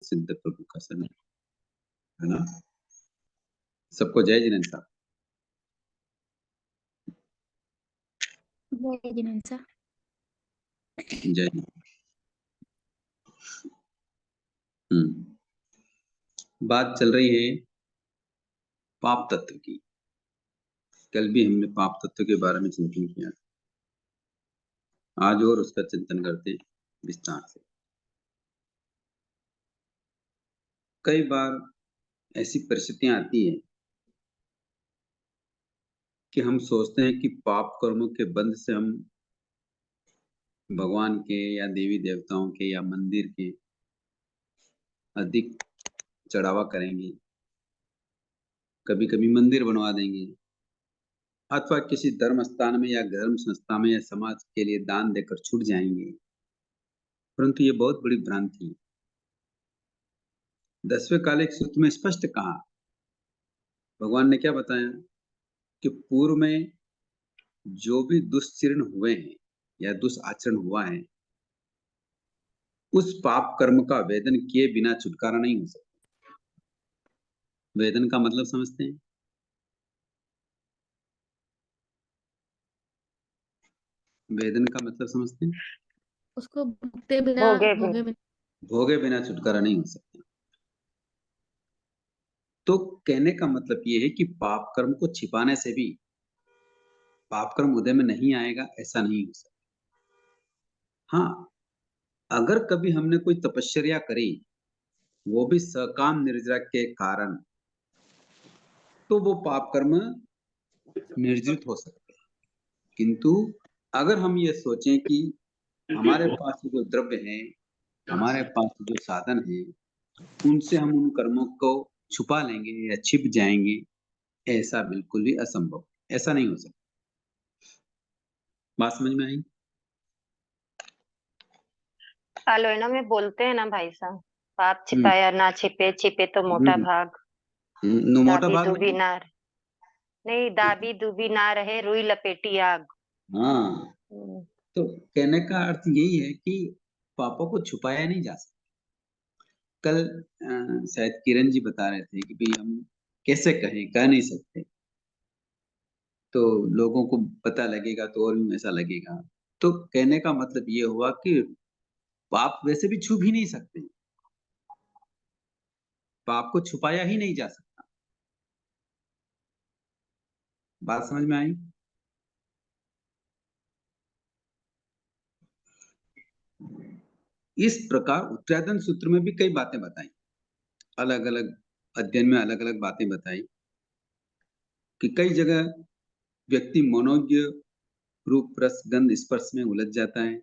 सिद्ध प्रभु का शरण, है ना। सबको जय जिनेन्द्र साहब। जय जिनेन्द्र सर। जय हिंद। बात चल रही है पाप तत्व की। कल भी हमने पाप तत्व के बारे में चिंतन किया, आज और उसका चिंतन करते विस्तार से। कई बार ऐसी परिस्थितियां आती है कि हम सोचते हैं कि पाप कर्मों के बंध से हम भगवान के या देवी देवताओं के या मंदिर के अधिक चढ़ावा करेंगे, कभी कभी मंदिर बनवा देंगे, अथवा किसी धर्म स्थान में या धर्म संस्था में या समाज के लिए दान देकर छूट जाएंगे। परंतु ये बहुत बड़ी भ्रांति है। 10वें कालिक सूत्र में स्पष्ट कहा, भगवान ने क्या बताया कि पूर्व में जो भी दुष्चरण हुए हैं या दुष्आचरण हुआ है, उस पाप कर्म का वेदन किए बिना छुटकारा नहीं हो सकता। वेदन का मतलब समझते हैं? वेदन का मतलब समझते हैं? उसको भोगे बिना भोगे बिना छुटकारा नहीं हो सकता। तो कहने का मतलब ये है कि पाप कर्म को छिपाने से भी पाप कर्म उदय में नहीं आएगा, ऐसा नहीं हो सकता। हाँ, अगर कभी हमने कोई तपश्चर्या करी, वो भी सकाम निर्जरा के कारण, तो वो पाप कर्म निर्जित हो सकते हैं। किंतु अगर हम ये सोचें कि हमारे पास जो द्रव्य है, हमारे पास जो साधन है, उनसे हम उन कर्मों को छुपा लेंगे या छिप जाएंगे, ऐसा बिल्कुल भी असंभव, ऐसा नहीं हो सकता। बात समझ में आई? आलोयना में बोलते हैं ना भाई साहब, पाप छिपाया ना छिपे, छिपे तो मोटा भाग। मोटा भाग दुबी नार नहीं, दाबी दुबी ना रहे, रुई लपेटी आग। हाँ, तो कहने का अर्थ यही है कि पापों को छुपाया नहीं जा सकता। कल शायद किरण जी बता रहे थे कि भाई हम कैसे कहें, कह नहीं सकते, तो लोगों को पता लगेगा तो और भी ऐसा लगेगा। तो कहने का मतलब ये हुआ कि पाप वैसे भी छुप ही नहीं सकते, पाप को छुपाया ही नहीं जा सकता। बात समझ में आई? इस प्रकार उत्तराधन सूत्र में भी कई बातें बताई, अलग अलग अध्ययन में अलग अलग बातें बताई कि कई जगह व्यक्ति मनोज्ञ रूप रस गंध स्पर्श में उलझ जाता है,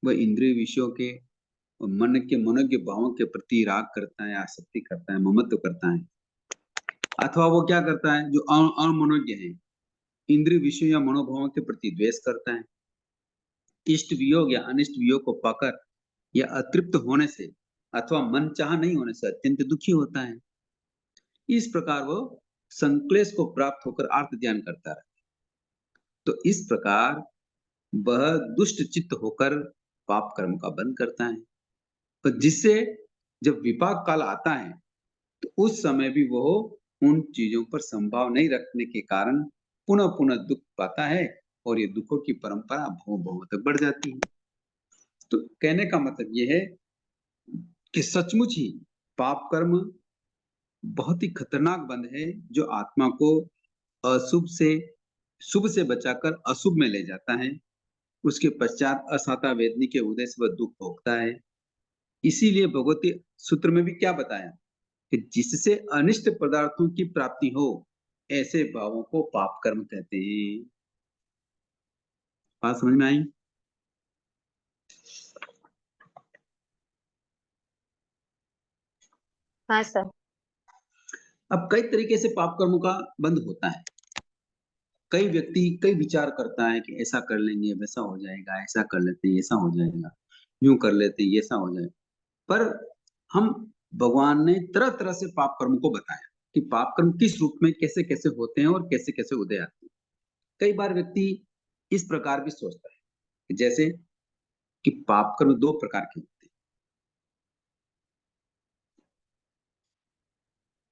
वह इंद्रिय विषयों के और मन के मनोज्ञ भावों के प्रति राग करता है, आसक्ति करता है, ममत्व करता है। अथवा वो क्या करता है, जो अमनोज्ञ है, इंद्रिय विषयों या मनोभावों के प्रति द्वेष करता है। इष्ट वियोग या अनिष्ट वियोग को पाकर या अतृप्त होने से अथवा मन चाह नहीं होने से अत्यंत दुखी होता है। इस प्रकार वो संक्लेश को प्राप्त होकर आर्त ध्यान करता है। तो इस प्रकार वह दुष्ट चित्त होकर पाप कर्म का बंध करता है, तो जिससे जब विपाक काल आता है तो उस समय भी वो उन चीजों पर संभाव नहीं रखने के कारण पुनः पुनः दुख पाता है और ये दुखों की परंपरा भव भव तक बढ़ जाती है। तो कहने का मतलब ये है कि सचमुच ही पाप कर्म बहुत ही खतरनाक बंध है, जो आत्मा को अशुभ से शुभ से बचाकर अशुभ में ले जाता है। उसके पश्चात असाता वेदनी के उदय से वह दुख भोगता है। इसीलिए भगवती सूत्र में भी क्या बताया कि जिससे अनिष्ट पदार्थों की प्राप्ति हो, ऐसे भावों को पाप कर्म कहते हैं। बात समझ में आई? हाँ सर। अब कई तरीके से पाप कर्मों का बंध होता है। कई व्यक्ति कई विचार करता है कि ऐसा कर लेंगे वैसा हो जाएगा, ऐसा कर लेते हैं ऐसा हो जाएगा, यूं कर लेते हैं ऐसा हो जाएगा। पर हम भगवान ने तरह तरह से पाप कर्म को बताया कि पाप कर्म किस रूप में कैसे कैसे होते हैं और कैसे कैसे उदय आते हैं। कई बार व्यक्ति इस प्रकार भी सोचता है कि जैसे कि पाप कर्म दो प्रकार के होते हैं।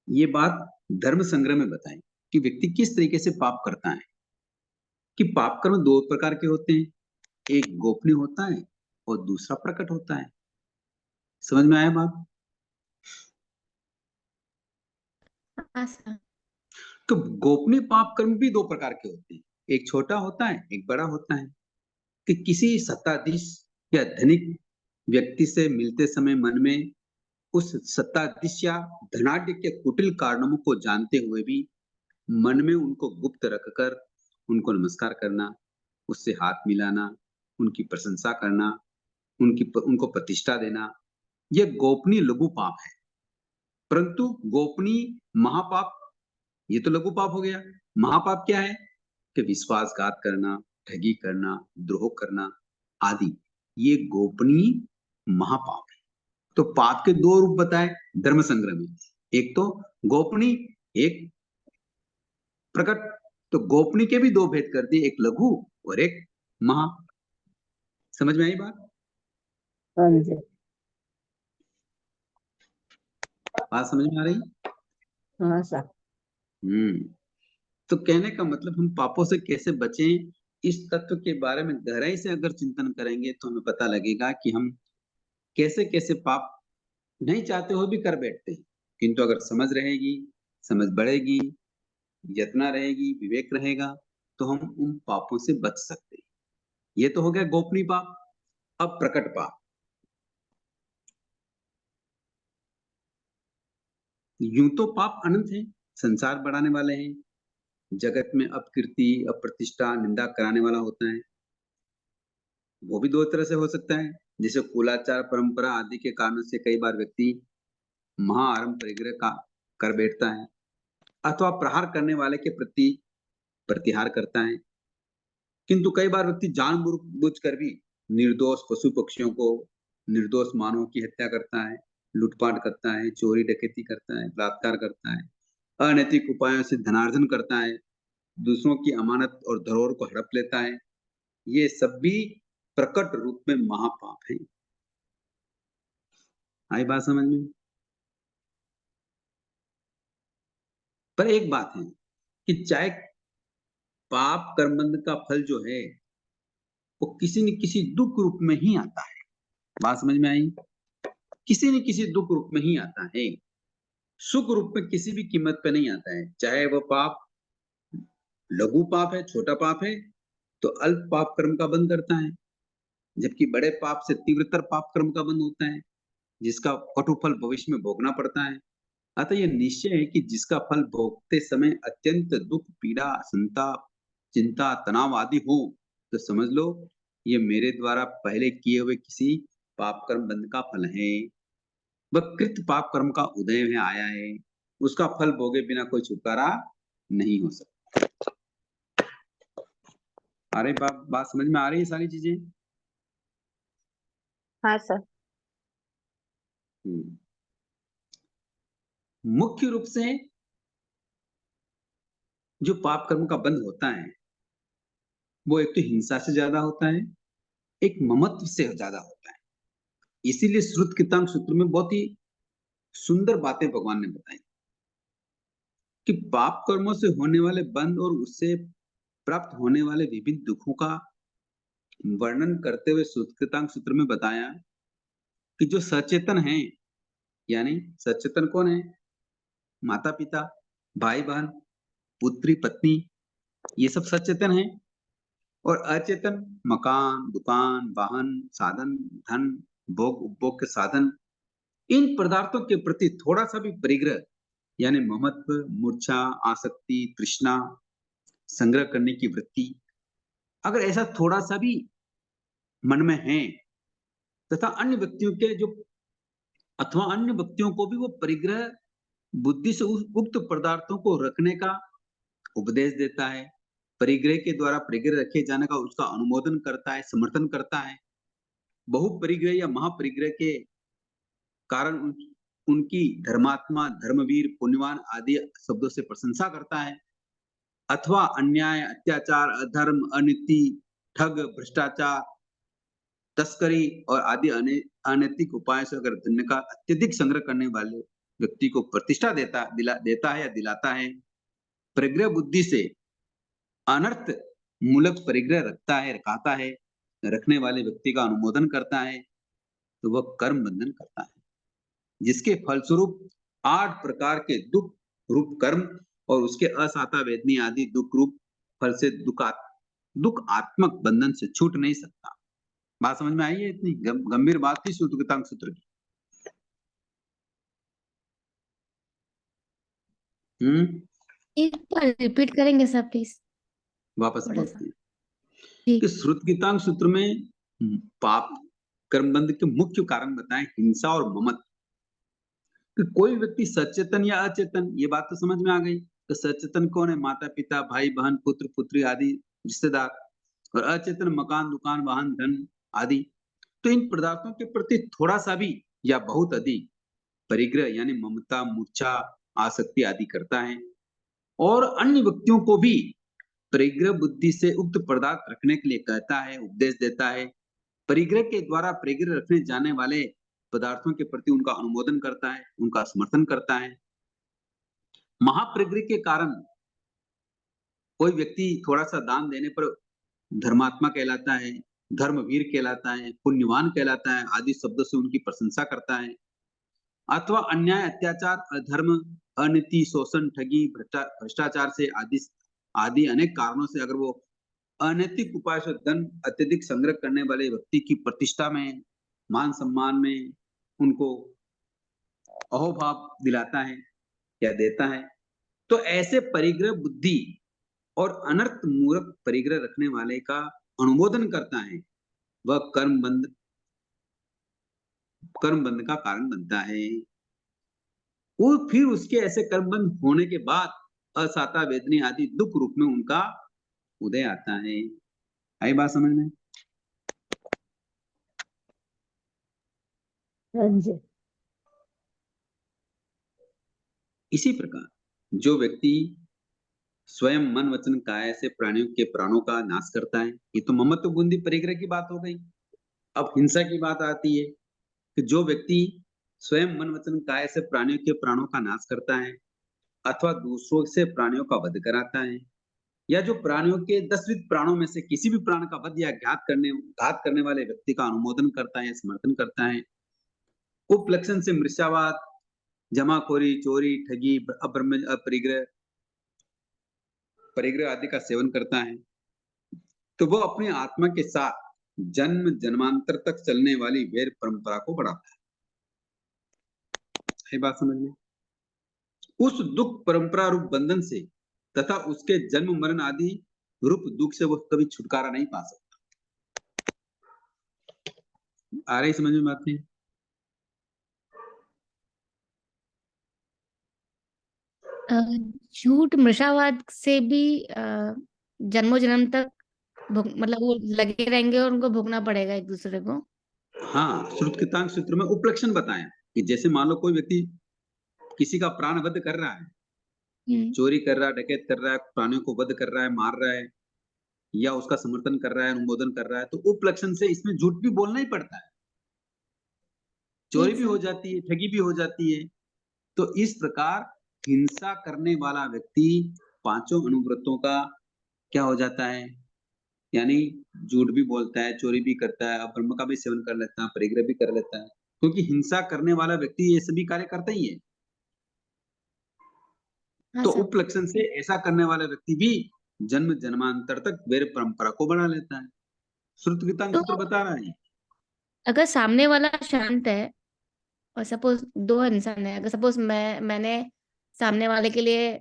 ये बात धर्म संग्रह में बताई कि व्यक्ति किस तरीके से पाप करता है, कि पाप कर्म दो प्रकार के होते हैं, एक गोपनीय होता है और दूसरा प्रकट होता है। समझ में आया बात? हाँ सर। तो गोपनीय पाप कर्म भी दो प्रकार के होते हैं, एक छोटा होता है, एक बड़ा होता है। कि किसी सत्ताधीश या धनिक व्यक्ति से मिलते समय मन में उस सत्ताधीश या धनाढ्य के कुटिल कारनामों को जानते हुए भी मन में उनको गुप्त रखकर उनको नमस्कार करना, उससे हाथ मिलाना, उनकी प्रशंसा करना, उनको प्रतिष्ठा देना, यह गोपनीय लघु पाप है। परंतु गोपनीय महापाप, ये तो लघु पाप हो गया। महापाप क्या है? कि विश्वासघात करना, ठगी करना, द्रोह करना आदि, ये गोपनीय महापाप है। तो पाप के दो रूप बताए धर्म संग्रह में, एक तो गोपनीय, एक प्रकट। तो गोपनीय के भी दो भेद कर दिए, एक लघु और एक महा। समझ में आई बात? हाँ जी। बात समझ में आ रही? हाँ सर। तो कहने का मतलब हम पापों से कैसे बचें, इस तत्व के बारे में गहराई से अगर चिंतन करेंगे तो हमें पता लगेगा कि हम कैसे कैसे पाप नहीं चाहते हुए भी कर बैठते हैं। किंतु अगर समझ रहेगी, समझ बढ़ेगी, यत्ना रहेगी, विवेक रहेगा, तो हम उन पापों से बच सकते हैं। ये तो हो गया गोपनीय पाप। अब प्रकट पाप। यूं तो पाप अनंत हैं, संसार बढ़ाने वाले हैं, जगत में अपकीर्ति, अप्रतिष्ठा, निंदा कराने वाला होता है। वो भी दो तरह से हो सकता है, जैसे कुलाचार, परंपरा आदि के कारणों से कई बार व्यक्ति महाआरंभ परिग्रह का कर बैठता है, अथवा प्रहार करने वाले के प्रति प्रतिहार करता है। किंतु कई बार व्यक्ति जानबूझ कर भी निर्दोष पशु पक्षियों को, निर्दोष मानवों की हत्या करता है, लूटपाट करता है, चोरी डकैती करता है, बलात्कार करता है, अनैतिक उपायों से धनार्जन करता है, दूसरों की अमानत और धरोहर को हड़प लेता है। ये सब भी प्रकट रूप में महापाप है। आई बात समझ में? पर एक बात है कि चाहे पाप कर्मबंध का फल जो है वो किसी न किसी दुख रूप में ही आता है। बात समझ में आई? किसी न किसी दुख रूप में ही आता है, सुख रूप में किसी भी कीमत पे नहीं आता है। चाहे वह पाप लघु पाप है, छोटा पाप है, तो अल्प पाप कर्म का बंध करता है, जबकि बड़े पाप से तीव्रतर पाप कर्म का बंध होता है, जिसका कटु फल भविष्य में भोगना पड़ता है। अतः यह निश्चय है कि जिसका फल भोगते समय अत्यंत दुख, पीड़ा, संताप, चिंता, तनाव आदि हो, तो समझ लो ये मेरे द्वारा पहले किए हुए किसी पाप कर्म बंध का फल है। वह कृत पाप कर्म का उदय में आया है, उसका फल भोगे बिना कोई छुटकारा नहीं हो सकता। अरे बात समझ में आ रही है सारी चीजें? हाँ सर। मुख्य रूप से जो पाप कर्म का बंध होता है वो एक तो हिंसा से ज्यादा होता है, एक ममत्व से ज्यादा होता है। इसीलिए श्रुत कृतांग सूत्र में बहुत ही सुंदर बातें भगवान ने बताई कि पाप कर्मों से होने वाले बंध और उससे प्राप्त होने वाले विभिन्न दुखों का वर्णन करते हुए श्रुत कृतांग सूत्र में बताया कि जो सचेतन है, यानी सचेतन कौन है? माता पिता, भाई बहन, पुत्री पत्नी, ये सब सचेतन है। और अचेतन मकान, दुकान, वाहन, साधन, धन, भोग उपभोग के साधन, इन पदार्थों के प्रति थोड़ा सा भी परिग्रह, यानी ममत्व, मूर्छा, आसक्ति, तृष्णा, संग्रह करने की वृत्ति, अगर ऐसा थोड़ा सा भी मन में है, तथा अन्य व्यक्तियों के जो अथवा अन्य व्यक्तियों को भी वो परिग्रह बुद्धि से उस उक्त पदार्थों को रखने का उपदेश देता है, परिग्रह के द्वारा परिग्रह रखे जाने का उसका अनुमोदन करता है, समर्थन करता है, बहुपरिग्रह या महापरिग्रह के कारण उनकी धर्मात्मा, धर्मवीर, पुण्यवान आदि शब्दों से प्रशंसा करता है, अथवा अन्याय, अत्याचार, अधर्म, अनीति, ठग, भ्रष्टाचार, तस्करी और आदि अनैतिक उपाय से अगर धन का अत्यधिक संग्रह करने वाले व्यक्ति को प्रतिष्ठा देता है या दिलाता है, परिग्रह बुद्धि से अनर्थ मूलक परिग्रह रखता है, रखने वाले व्यक्ति का अनुमोदन करता है, तो वह कर्म बंधन करता है, जिसके फलस्वरूप 8 प्रकार के दुख रूप कर्म और उसके असाता वेदनी आदि दुख रूप फल से दुख आत्मक बंधन से छूट नहीं सकता। बात समझ में आई है? इतनी गंभीर बात थी सूत्रकृतांक सूत्र की। एक बार रिपीट करेंगे सर प्लीज, वापस थोड़ा बोलते सा। हैं जी। कि श्रुतगीतांग सूत्र में पाप कर्म बंध के मुख्य कारण बताएं हिंसा और ममत्व। कि कोई व्यक्ति सचेतन या अचेतन, ये बात तो समझ में आ गई। तो सचेतन कौन है? माता पिता, भाई बहन, पुत्र पुत्री आदि रिश्तेदार, और अचेतन मकान दुकान वाहन धन आदि। तो इन पदार्थों के प्रति थोड़ा सा भी या बहुत अधिक परिग्रह यानी ममता, मूर्छा, आसक्ति आदि करता है, और अन्य व्यक्तियों को भी परिग्रह बुद्धि से उक्त पदार्थ रखने के लिए कहता है, उपदेश देता है। परिग्रह के द्वारा परिग्रह रखने जाने वाले पदार्थों के प्रति उनका अनुमोदन करता है, उनका समर्थन करता है। महापरिग्रह के कारण कोई व्यक्ति थोड़ा सा दान देने पर धर्मात्मा कहलाता है, धर्मवीर कहलाता है, पुण्यवान कहलाता है आदि शब्दों से उनकी प्रशंसा करता है। अथवा अन्याय, अत्याचार, अधर्म, अनीति, शोषण, ठगी, भ्रष्टाचार से आदि अनेक कारणों से अगर वो अनैतिक उपाय से धन अत्यधिक संग्रह करने वाले व्यक्ति की प्रतिष्ठा में, मान सम्मान में उनको अहोभाव दिलाता है या देता है, तो ऐसे परिग्रह बुद्धि और अनर्थ मूलक परिग्रह रखने वाले का अनुमोदन करता है, वह कर्म बंध का कारण बनता है। और फिर उसके ऐसे कर्म बंध होने के बाद असाता वेदनी आदि दुख रूप में उनका उदय आता है। आई बात समझ में? हाँ जी। इसी प्रकार जो व्यक्ति स्वयं मन वचन काया से प्राणियों के प्राणों का नाश करता है, ये तो ममत्व बुद्धि परिग्रह की बात हो गई। अब हिंसा की बात आती है कि जो व्यक्ति स्वयं मन वचन काया से प्राणियों के प्राणों का नाश करता है, अथवा दूसरों से प्राणियों का वध कराता है, या जो प्राणियों के 10 प्राणों में से किसी भी प्राण का वध या घात करने वाले व्यक्ति का अनुमोदन करता है, समर्थन करता है, उपलक्षण से मृषावाद, जमाखोरी, चोरी, ठगी, परिग्रह आदि का सेवन करता है, तो वो अपनी आत्मा के साथ जन्म जन्मांतर तक चलने वाली वैर परंपरा को बढ़ाता है। बात समझ में? उस दुख परंपरा रूप बंधन से तथा उसके जन्म मरण आदि रूप दुख से वह कभी छुटकारा नहीं पा सकता। आ रही समझ में बात नहीं? झूठ मृषावाद से भी जन्मों जन्म तक मतलब वो लगे रहेंगे और उनको भोगना पड़ेगा एक दूसरे को। हाँ, श्रुतकृतांक सूत्र में उपलक्षण बताया कि जैसे मान लो कोई व्यक्ति किसी का प्राण वध कर रहा है, चोरी कर रहा है, डकैत कर रहा है, प्राणियों को वध कर रहा है, मार रहा है, या उसका समर्थन कर रहा है, अनुमोदन कर रहा है, तो उपलक्षण से इसमें झूठ भी बोलना ही पड़ता है, चोरी भी हो जाती है, ठगी भी हो जाती है। तो इस प्रकार हिंसा करने वाला व्यक्ति पांचों अनुव्रतों का क्या हो जाता है, यानी झूठ भी बोलता है, चोरी भी करता है, अब्रह्म का भी सेवन कर लेता है, परिग्रह भी कर लेता है, क्योंकि हिंसा करने वाला व्यक्ति ये सभी कार्य करता ही है। तो उपलक्षण से ऐसा करने वाला व्यक्ति भी जन्म जन्मांतर तक वैर परंपरा को बढ़ा लेता है। श्रुतगीतांग सूत्र बता रहा है। अगर सामने वाला शांत है और सपोज दो इंसान है, अगर सपोज मैंने सामने वाले के लिए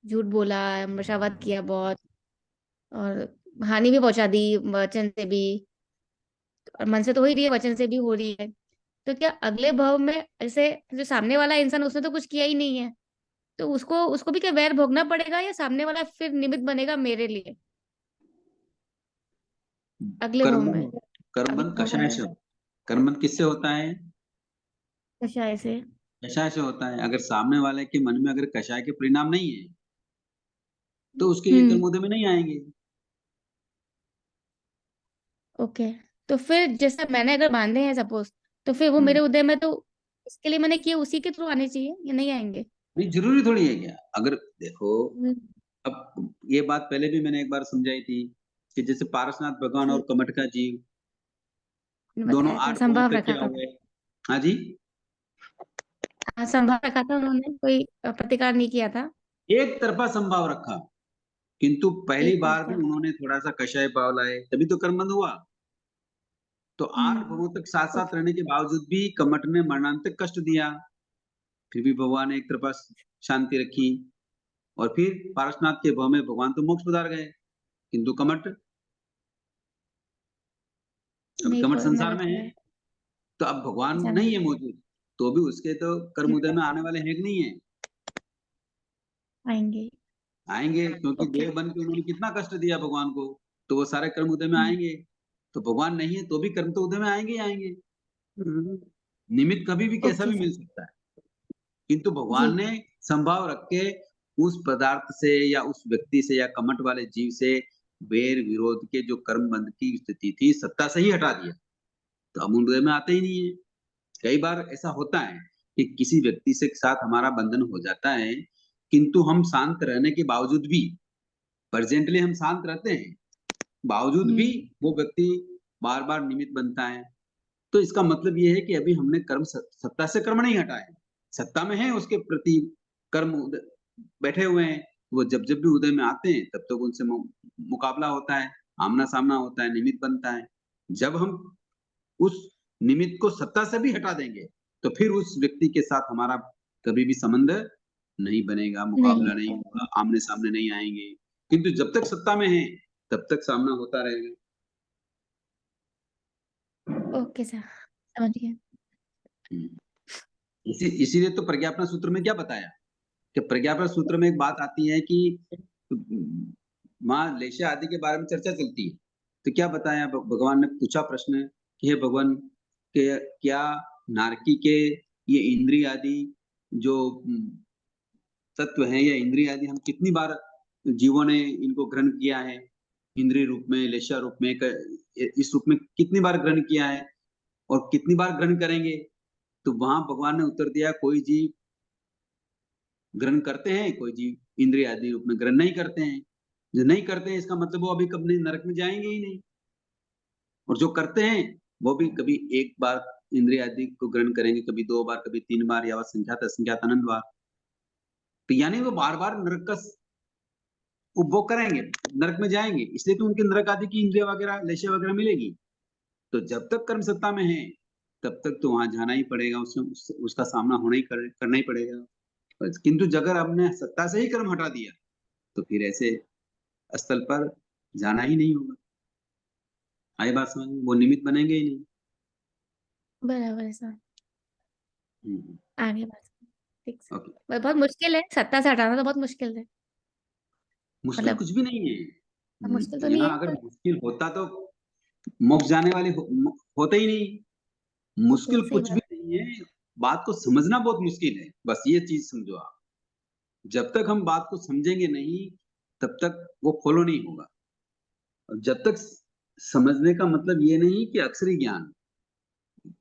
झूठ बोला, मृषावाद किया बहुत और हानि भी पहुंचा दी वचन से भी, और मन से तो हो ही रही है, वचन से भी हो रही है, तो क्या अगले भाव में ऐसे जो सामने वाला इंसान उसने तो कुछ किया ही नहीं है, तो उसको उसको भी क्या वैर भोगना पड़ेगा, या सामने वाला फिर निमित्त बनेगा मेरे लिए अगले भाव में? कर्मबंध कषाय से, कर्मबंध किससे होता है? कषाय से। कषाय से होता है। अगर सामने वाले के मन में अगर कषाय के परिणाम नहीं है तो उसके ये कर्म उदय में नहीं आएंगे। ओके, तो फिर जैसे मैंने अगर बांधे हैं सपोज, तो फिर वो मेरे उदय में तो इसके लिए मैंने किया, उसी के थ्रू आने चाहिए या नहीं आएंगे? नहीं जरूरी थोड़ी है क्या? अगर देखो, हम्म, अब ये बात पहले भी मैंने एक बार समझाई थी कि जैसे पारसनाथ भगवान और ठीक, कमठ का जीव दोनों बताया था, 8 पाँव संभव पे रखा क्या था। हुए? हाँ जी, हाँ, संभव रखा था उन्होंने, कोई प्रतिकार नहीं किया था। एक तरफा संभाव रखा, किंतु पहली एक बार भी तरफा। उन्होंने थोड़ा सा कषाय भाव लाए, तभी तो कर्म बंद हुआ। तो 8 भवों तक साथ साथ ओके। रहने के बावजूद भी कमठ ने मरणांतक कष्ट दिया, फिर भी भगवान ने एक तरफा शांति रखी, और फिर पारसनाथ के भव में भगवान तो मोक्ष पधार गए, किंतु कमठ, अब नहीं कमठ छोड़ना संसार में है, रहता है। तो अब भगवान जाना नहीं है। है मौजूद, तो भी उसके तो कर्म उदय में आने वाले हैं कि नहीं है? आएंगे। आएंगे, क्योंकि ओके। देव बन के उन्होंने कितना कष्ट दिया भगवान को, तो वो सारे कर्म उदय में आएंगे। तो भगवान नहीं है तो भी कर्म तो उदय में आएंगे ही आएंगे। निमित्त कभी भी कैसा ओके भी सर। मिल सकता है, किंतु जी। भगवान ने संभाव रख के उस पदार्थ से या उस व्यक्ति से या कमठ वाले जीव से वैर विरोध के जो कर्म बंध की स्थिति थी, सत्ता से ही हटा दिया, तो अब उदय में आते ही नहीं है। कई बार ऐसा होता है कि किसी व्यक्ति से साथ हमारा बंधन हो जाता है, किंतु हम शांत रहने के बावजूद भी, प्रेजेंटली हम शांत रहते हैं, बावजूद भी हम्म। वो व्यक्ति बार-बार निमित्त बनता है। तो इसका मतलब ये है कि अभी हमने कर्म सत्ता से कर्म नहीं हटाए। सत्ता में है उसके प्रति कर्म बैठे हुए हैं। वो जब-जब भी उदय में आते हैं, तब तक उनसे मुकाबला होता है, आमना-सामना होता है, निमित्त बनता है। जब हम उस निमित्त को सत्ता से भी हटा देंगे, तो फिर उस व्यक्ति के साथ हमारा कभी भी संबंध नहीं बनेगा, नहीं मुकाबला नहीं होता। होगा, आमने-सामने नहीं आएँगे। किंतु जब तक सत्ता में हैं, तब तक सामना होता रहेगा। ओके सर, समझ गया। हुँ। इसीलिए तो प्रज्ञापना सूत्र में क्या बताया कि प्रज्ञापना सूत्र में एक बात आती है कि माँ लेशा आदि के बारे में चर्चा चलती है। तो क्या बताया, भगवान ने पूछा प्रश्न कि हे भगवान, के क्या नारकी के ये इंद्रिय आदि जो तत्व हैं या इंद्रिय आदि, हम कितनी बार जीवों ने इनको ग्रहण किया है, इंद्रिय रूप में, लेशा रूप में, इस रूप में कितनी बार ग्रहण किया है और कितनी बार ग्रहण करेंगे? तो वहां भगवान ने उत्तर दिया, कोई जीव ग्रहण करते हैं, कोई जीव इंद्रिय आदि रूप में ग्रहण नहीं करते हैं। जो नहीं करते हैं इसका मतलब वो अभी कभी नरक में जाएंगे ही नहीं, और जो करते हैं वो भी कभी एक बार इंद्रिय आदि को ग्रहण करेंगे, कभी 2 बार, कभी 3 बार, या संख्यात असंख्यात अनंत बार। तो यानी वो बार-बार नरक का उपभोग करेंगे, नरक में जाएँगे, इसलिए तो उनके नरक आदि की इंद्रिय वगैरह, लेशा वगैरह मिलेगी। तो जब तक कर्म सत्ता में है, तब तक तो वहाँ जाना ही पड़ेगा, उसका सामना होना ही करना ही पड़ेगा। किंतु अगर हमने सत्ता से ही कर्म हटा दिया, तो फिर ऐसे स्थल पर जाना ही नहीं होगा। आई बात समझ में? वो निमित्त बनेंगे ही नहीं। बराबर है सर। हुँ, आगे बात। ठीक सर। ओके। बहुत मुश्किल है, सत्ता से हटाना तो बहुत मुश्किल है। मुश्किल मतलब कुछ भी नहीं है। मुश्किल तो नहीं यहाँ है अगर पर मुश्किल होता तो मोक्ष जाने वाले होते ही नहीं। ओके, मुश्किल सही कुछ भी बात। नहीं है, बात को समझना बहुत मुश्किल है, बस ये चीज़ समझो आप। जब तक हम बात को समझेंगे नहीं, तब तक वो फ़ॉलो नहीं होगा। और जब तक समझने का मतलब ये नहीं कि अक्षरी ज्ञान,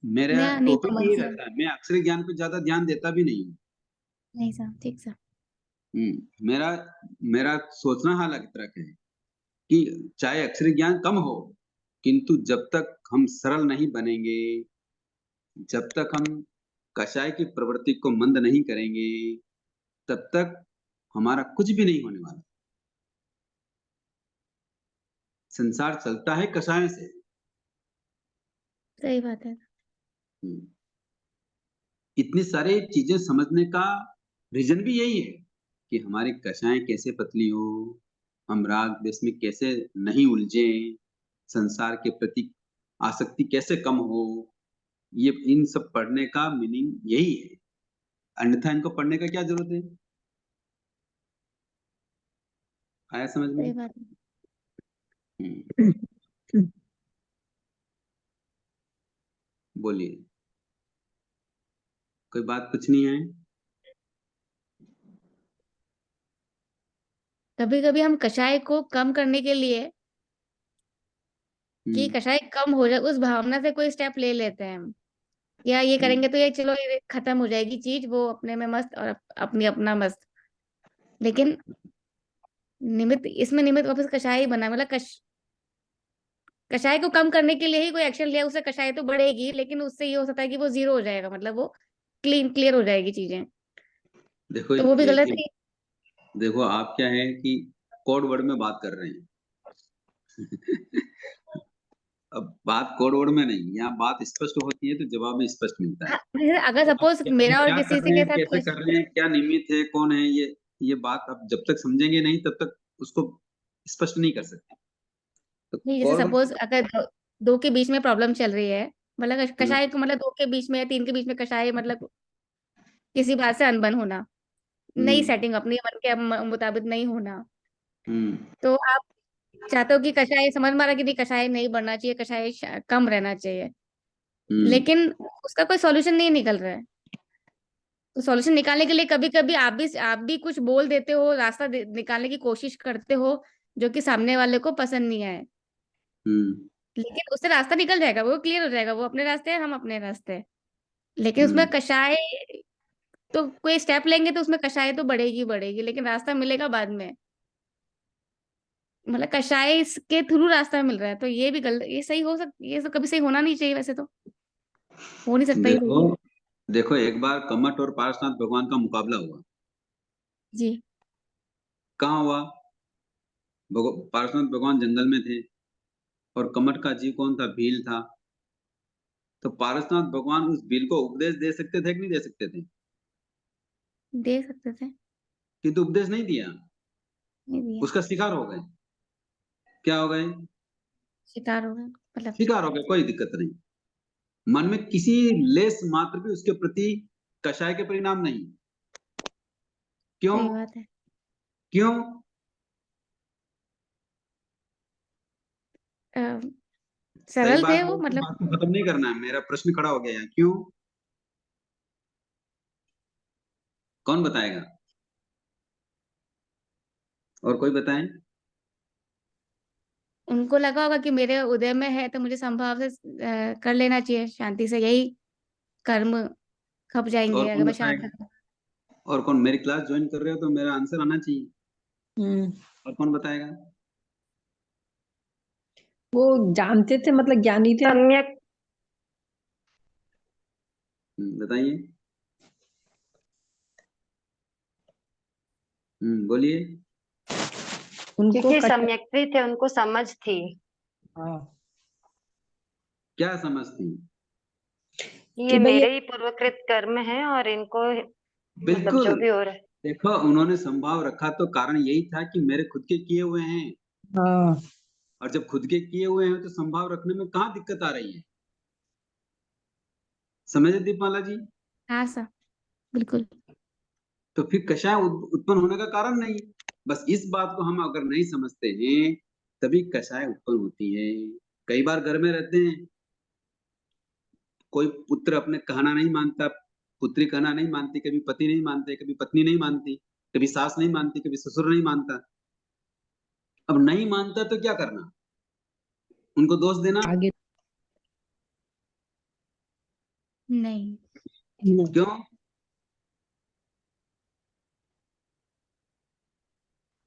मेरा नया नहीं टॉपिक समझ यही सर। रहता है, मैं अक्षरी ज्ञान पे ज़्यादा ध्यान देता भी नहीं हूँ। नहीं सर, ठीक सर। हुँ, मेरा मेरा सोचना हाल अलग तरह का है कि चाहे अक्षरी ज्ञान कम हो, किंतु जब तक हम सरल नहीं बनेंगे, जब तक हम कषाय की प्रवृत्ति को मंद नहीं करेंगे, तब तक हमारा कुछ भी नहीं होने वाला। संसार चलता है कषाय से। सही बात है। हुँ। इतनी सारी चीज़ें समझने का रीज़न भी यही है कि हमारी कक्षाएँ कैसे पतली हो, हम राग द्वेष में कैसे नहीं उलझें, संसार के प्रति आसक्ति कैसे कम हो, ये इन सब पढ़ने का मीनिंग यही है। अन्यथा इनको पढ़ने का क्या ज़रूरत है? आया समझ सही में? बात है। हुँ, बोलिए, कोई बात पूछनी है? कभी कभी हम कषाय को कम करने के लिए, कि हुँ, कषाय कम हो जाए, उस भावना से कोई स्टेप ले लेते हैं हम। या ये हम्म, करेंगे तो ये चलो ये खत्म हो जाएगी चीज, वो अपने में मस्त और अपनी अपना मस्त। लेकिन निमित्त, इसमें निमित्त वापस कषाय ही बना, मतलब कषाय को कम करने के लिए ही कोई एक्शन लिया, उससे कषाय तो बढ़ेगी, लेकिन उससे ये हो सकता है कि वो जीरो हो जाएगा, मतलब वो क्लियर हो जाएगी चीजें, देखो तो वो भी गलत ये है। देखो आप क्या है कि कोड वर्ड में बात कर रहे हैं। अब बात कोड वर्ड में नहीं, यहाँ बात स्पष्ट होती है तो जवाब भी स्पष्ट मिलता है। हाँ, अगर तो आप सपोज क्या मेरा और क्या किसी कर से रहे के हैं, साथ कैसे कर रहे हैं, क्या निमित्त है, कौन है, ये बात आप जब तक समझेंगे नहीं तब तक उसको स्पष्ट नहीं कर सकते। तो नहीं, जैसे कोड सपोज वर्ड। अगर दो के बीच में प्रॉब्लम चल रही है, मतलब हम्म, कषाय को, मतलब दो के बीच में या तीन के बीच में कषाय, मतलब किसी बात से अनबन होना, नई हम्म, सेटिंग अपनी मन के मुताबिक नहीं होना, हम्म, तो आप चाहते हो कि कषाय, समझ में आ रहा है कि नहीं कषाय नहीं बढ़ना चाहिए, कषाय कम रहना चाहिए, हम्म, लेकिन उसका कोई सॉल्यूशन नहीं निकल रहा है। तो सॉल्यूशन निकालने के लिए कभी कभी आप भी कुछ बोल देते हो, रास्ता निकालने की कोशिश करते हो, जो कि सामने वाले को पसंद नहीं आए, हम्म, लेकिन उससे रास्ता निकल जाएगा, वो क्लियर हो जाएगा, वो अपने रास्ते हैं, हम अपने रास्ते हैं। लेकिन उसमें हम्म। कषाय, तो कोई स्टेप लेंगे तो उसमें कषाय तो बढ़ेगी बढ़ेगी, लेकिन रास्ता मिलेगा बाद में, मतलब कषाय के थ्रू रास्ता मिल रहा है, तो ये भी गलत, ये सही हो ये तो कभी सही होना नहीं चाहिए, वैसे तो हो नहीं सकता ये देखो सही। देखो एक बार कमठ और पार्श्वनाथ भगवान का मुकाबला हुआ। जी। कहाँ हुआ? पार्श्वनाथ भगवान जंगल में थे और कमठ का जीव कौन था? भील था। तो पारसनाथ भगवान उस भील को उपदेश दे सकते थे कि नहीं दे सकते थे? दे सकते थे। किंतु उपदेश नहीं दिया, नहीं दिया। उसका शिकार हो गए। क्या हो गए? शिकार हो गए मतलब। शिकार हो गए, कोई दिक्कत नहीं। मन में किसी लेस मात्र भी उसके प्रति कषाय के परिणाम नहीं। क्यों? सही बात है। क्यों? अ, सही सरल थे बात वो, बोल के मतलब बात को खत्म नहीं करना है, मेरा प्रश्न खड़ा हो गया है। क्यों? कौन बताएगा? और कोई बताएं? उनको लगा होगा कि मेरे उदय में है, तो मुझे संभाव से कर लेना चाहिए शांति से, यही कर्म खप और जाएंगे अगर कौन मैं शांत बताएगा? रहूं। और कौन? मेरी क्लास ज्वाइन कर रहे हो तो मेरा आंसर आना चाहिए। हम्म। और कौन बताएगा? वो जानते थे, मतलब ज्ञानी थे। सम्यक बताइए। बोलिए। उनको क्योंकि कठिन। सम्यक थे, उनको समझ थी हाँ। क्या समझती? कि कि ये भाई मेरे ही पूर्वकृत कर्म है और इनको मतलब बिल्कुल। जो भी हो रहा है। देखो उन्होंने संभाव रखा तो कारण यही था कि मेरे खुद के किए हुए हैं। हाँ। और जब खुद के किए हुए हैं तो संभाव रखने में कहाँ दिक्कत आ रही है? समझे दीपमाला जी? हाँ सर, बिल्कुल। तो फिर कषाय उत्पन्न होने का कारण नहीं। बस इस बात को हम अगर नहीं समझते हैं तभी कषाय उत्पन्न होती है। कई बार घर में रहते हैं, कोई पुत्र अपने कहना नहीं मानता, पुत्री कहना नहीं मानती, कभी पति नहीं मानते, कभी पत्नी नहीं मानती, कभी सास नहीं मानती, कभी ससुर नहीं मानता। अब नहीं मानता तो क्या करना? उनको दोष देना? आगे नहीं। नहीं। क्यों?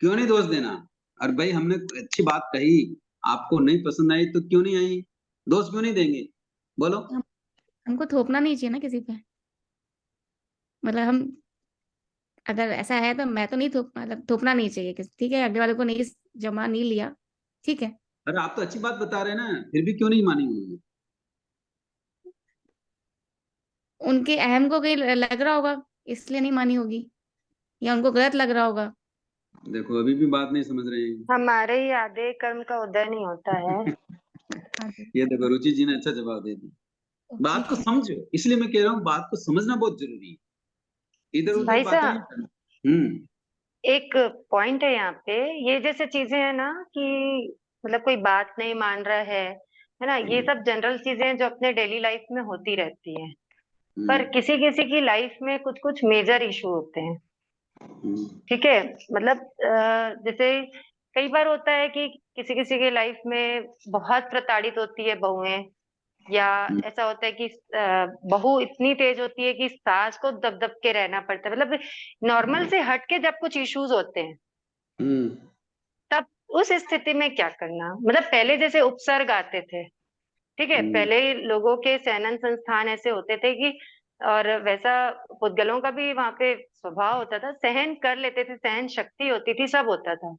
क्यों नहीं दोष देना? और भाई हमने अच्छी बात कही, आपको नहीं पसंद आई तो क्यों नहीं आई? दोष क्यों नहीं देंगे? बोलो। हमको थोपना नहीं चाहिए ना किसी पे, मतलब हम, अगर ऐसा है तो मैं तो नहीं थोप, मतलब थोपना नहीं चाहिए किसी, ठीक है, अगले वाले को नहीं जमा नहीं लिया, ठीक है। अरे आप तो अच्छी बात बता रहे हैं ना, फिर भी क्यों नहीं मानी उन्होंने? उनके अहम को कहीं लग रहा होगा, इसलिए नहीं मानी होगी, या उनको गलत लग रहा होगा। देखो अभी भी बात नहीं समझ रहे हमारे ही आधे कर्म का उदय नहीं होता है। हैं। हाँ जी। ये देखो रुचि जी ने अच्छा जवाब दे दिया। ओके। बात को समझो, इसलिए मैं कह रहा हूँ बात को समझना बहुत जरूरी है, इधर जी। उधर भाई बातें नहीं साहब, करना। हम्म, एक पॉइंट है यहाँ पे, ये जैसे चीजें है ना कि मतलब कोई बात नहीं मान रहा है ना, ये सब जनरल चीजें हैं जो अपने डेली लाइफ में होती रहती हैं। पर हम्म, किसी किसी की लाइफ में कुछ कुछ मेजर इशू होते हैं। हम्म, ठीक है, मतलब जैसे कई बार होता है कि किसी किसी के लाइफ में बहुत प्रताड़ित होती है बहुएं, या ऐसा होता है कि बहू इतनी तेज होती है कि सास को दब दब के रहना पड़ता है, मतलब नॉर्मल से हट के जब कुछ इश्यूज होते हैं हम्म तब उस स्थिति में क्या करना, मतलब पहले जैसे उपसर्ग आते थे, ठीक है, हम्म पहले लोगों के शयनन संस्थान ऐसे होते थे कि, और वैसा पुद्गलों का भी वहां पे स्वभाव होता था, सहन कर लेते थे, सहन शक्ति होती थी, सब होता था।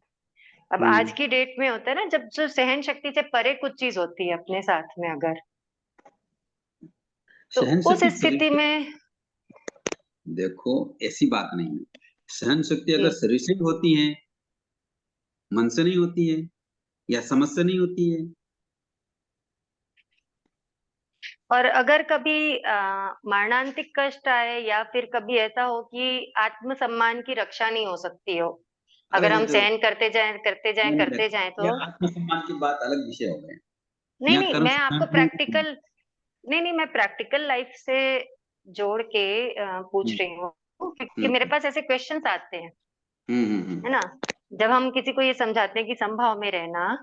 अब आज की डेट में होता है ना, जब जो सहन शक्ति से परे कुछ चीज होती है अपने साथ में अगर, तो सहन उस शक्ति शरीर स्थिति से, में देखो ऐसी बात नहीं है। सहन शक्ति अगर जी, शरीर से ही होती है, मन से नहीं होती है, या समझ से नहीं होती है। और अगर कभी मरणांतिक कष्ट आए या फिर कभी ऐसा हो कि आत्मसम्मान की रक्षा नहीं हो सकती हो, अरे अगर वो हम तो सहन करते जाएं करते जाएं नहीं, करते जाएं ये तो, आत्मसम्मान की बात अलग विषय हो गए। नहीं यहाँ नहीं कर्म मैं आपको सिद्धांत में प्रैक्टिकल, नहीं नहीं मैं प्रैक्टिकल लाइफ से जोड़ के पूछ हम्म रही हूँ, क्योंकि मेरे हम्म पास ऐसे क्वेश्चंस आते हैं, है हम्म ना, जब हम किसी को ये समझाते हैं कि समभाव में रहना,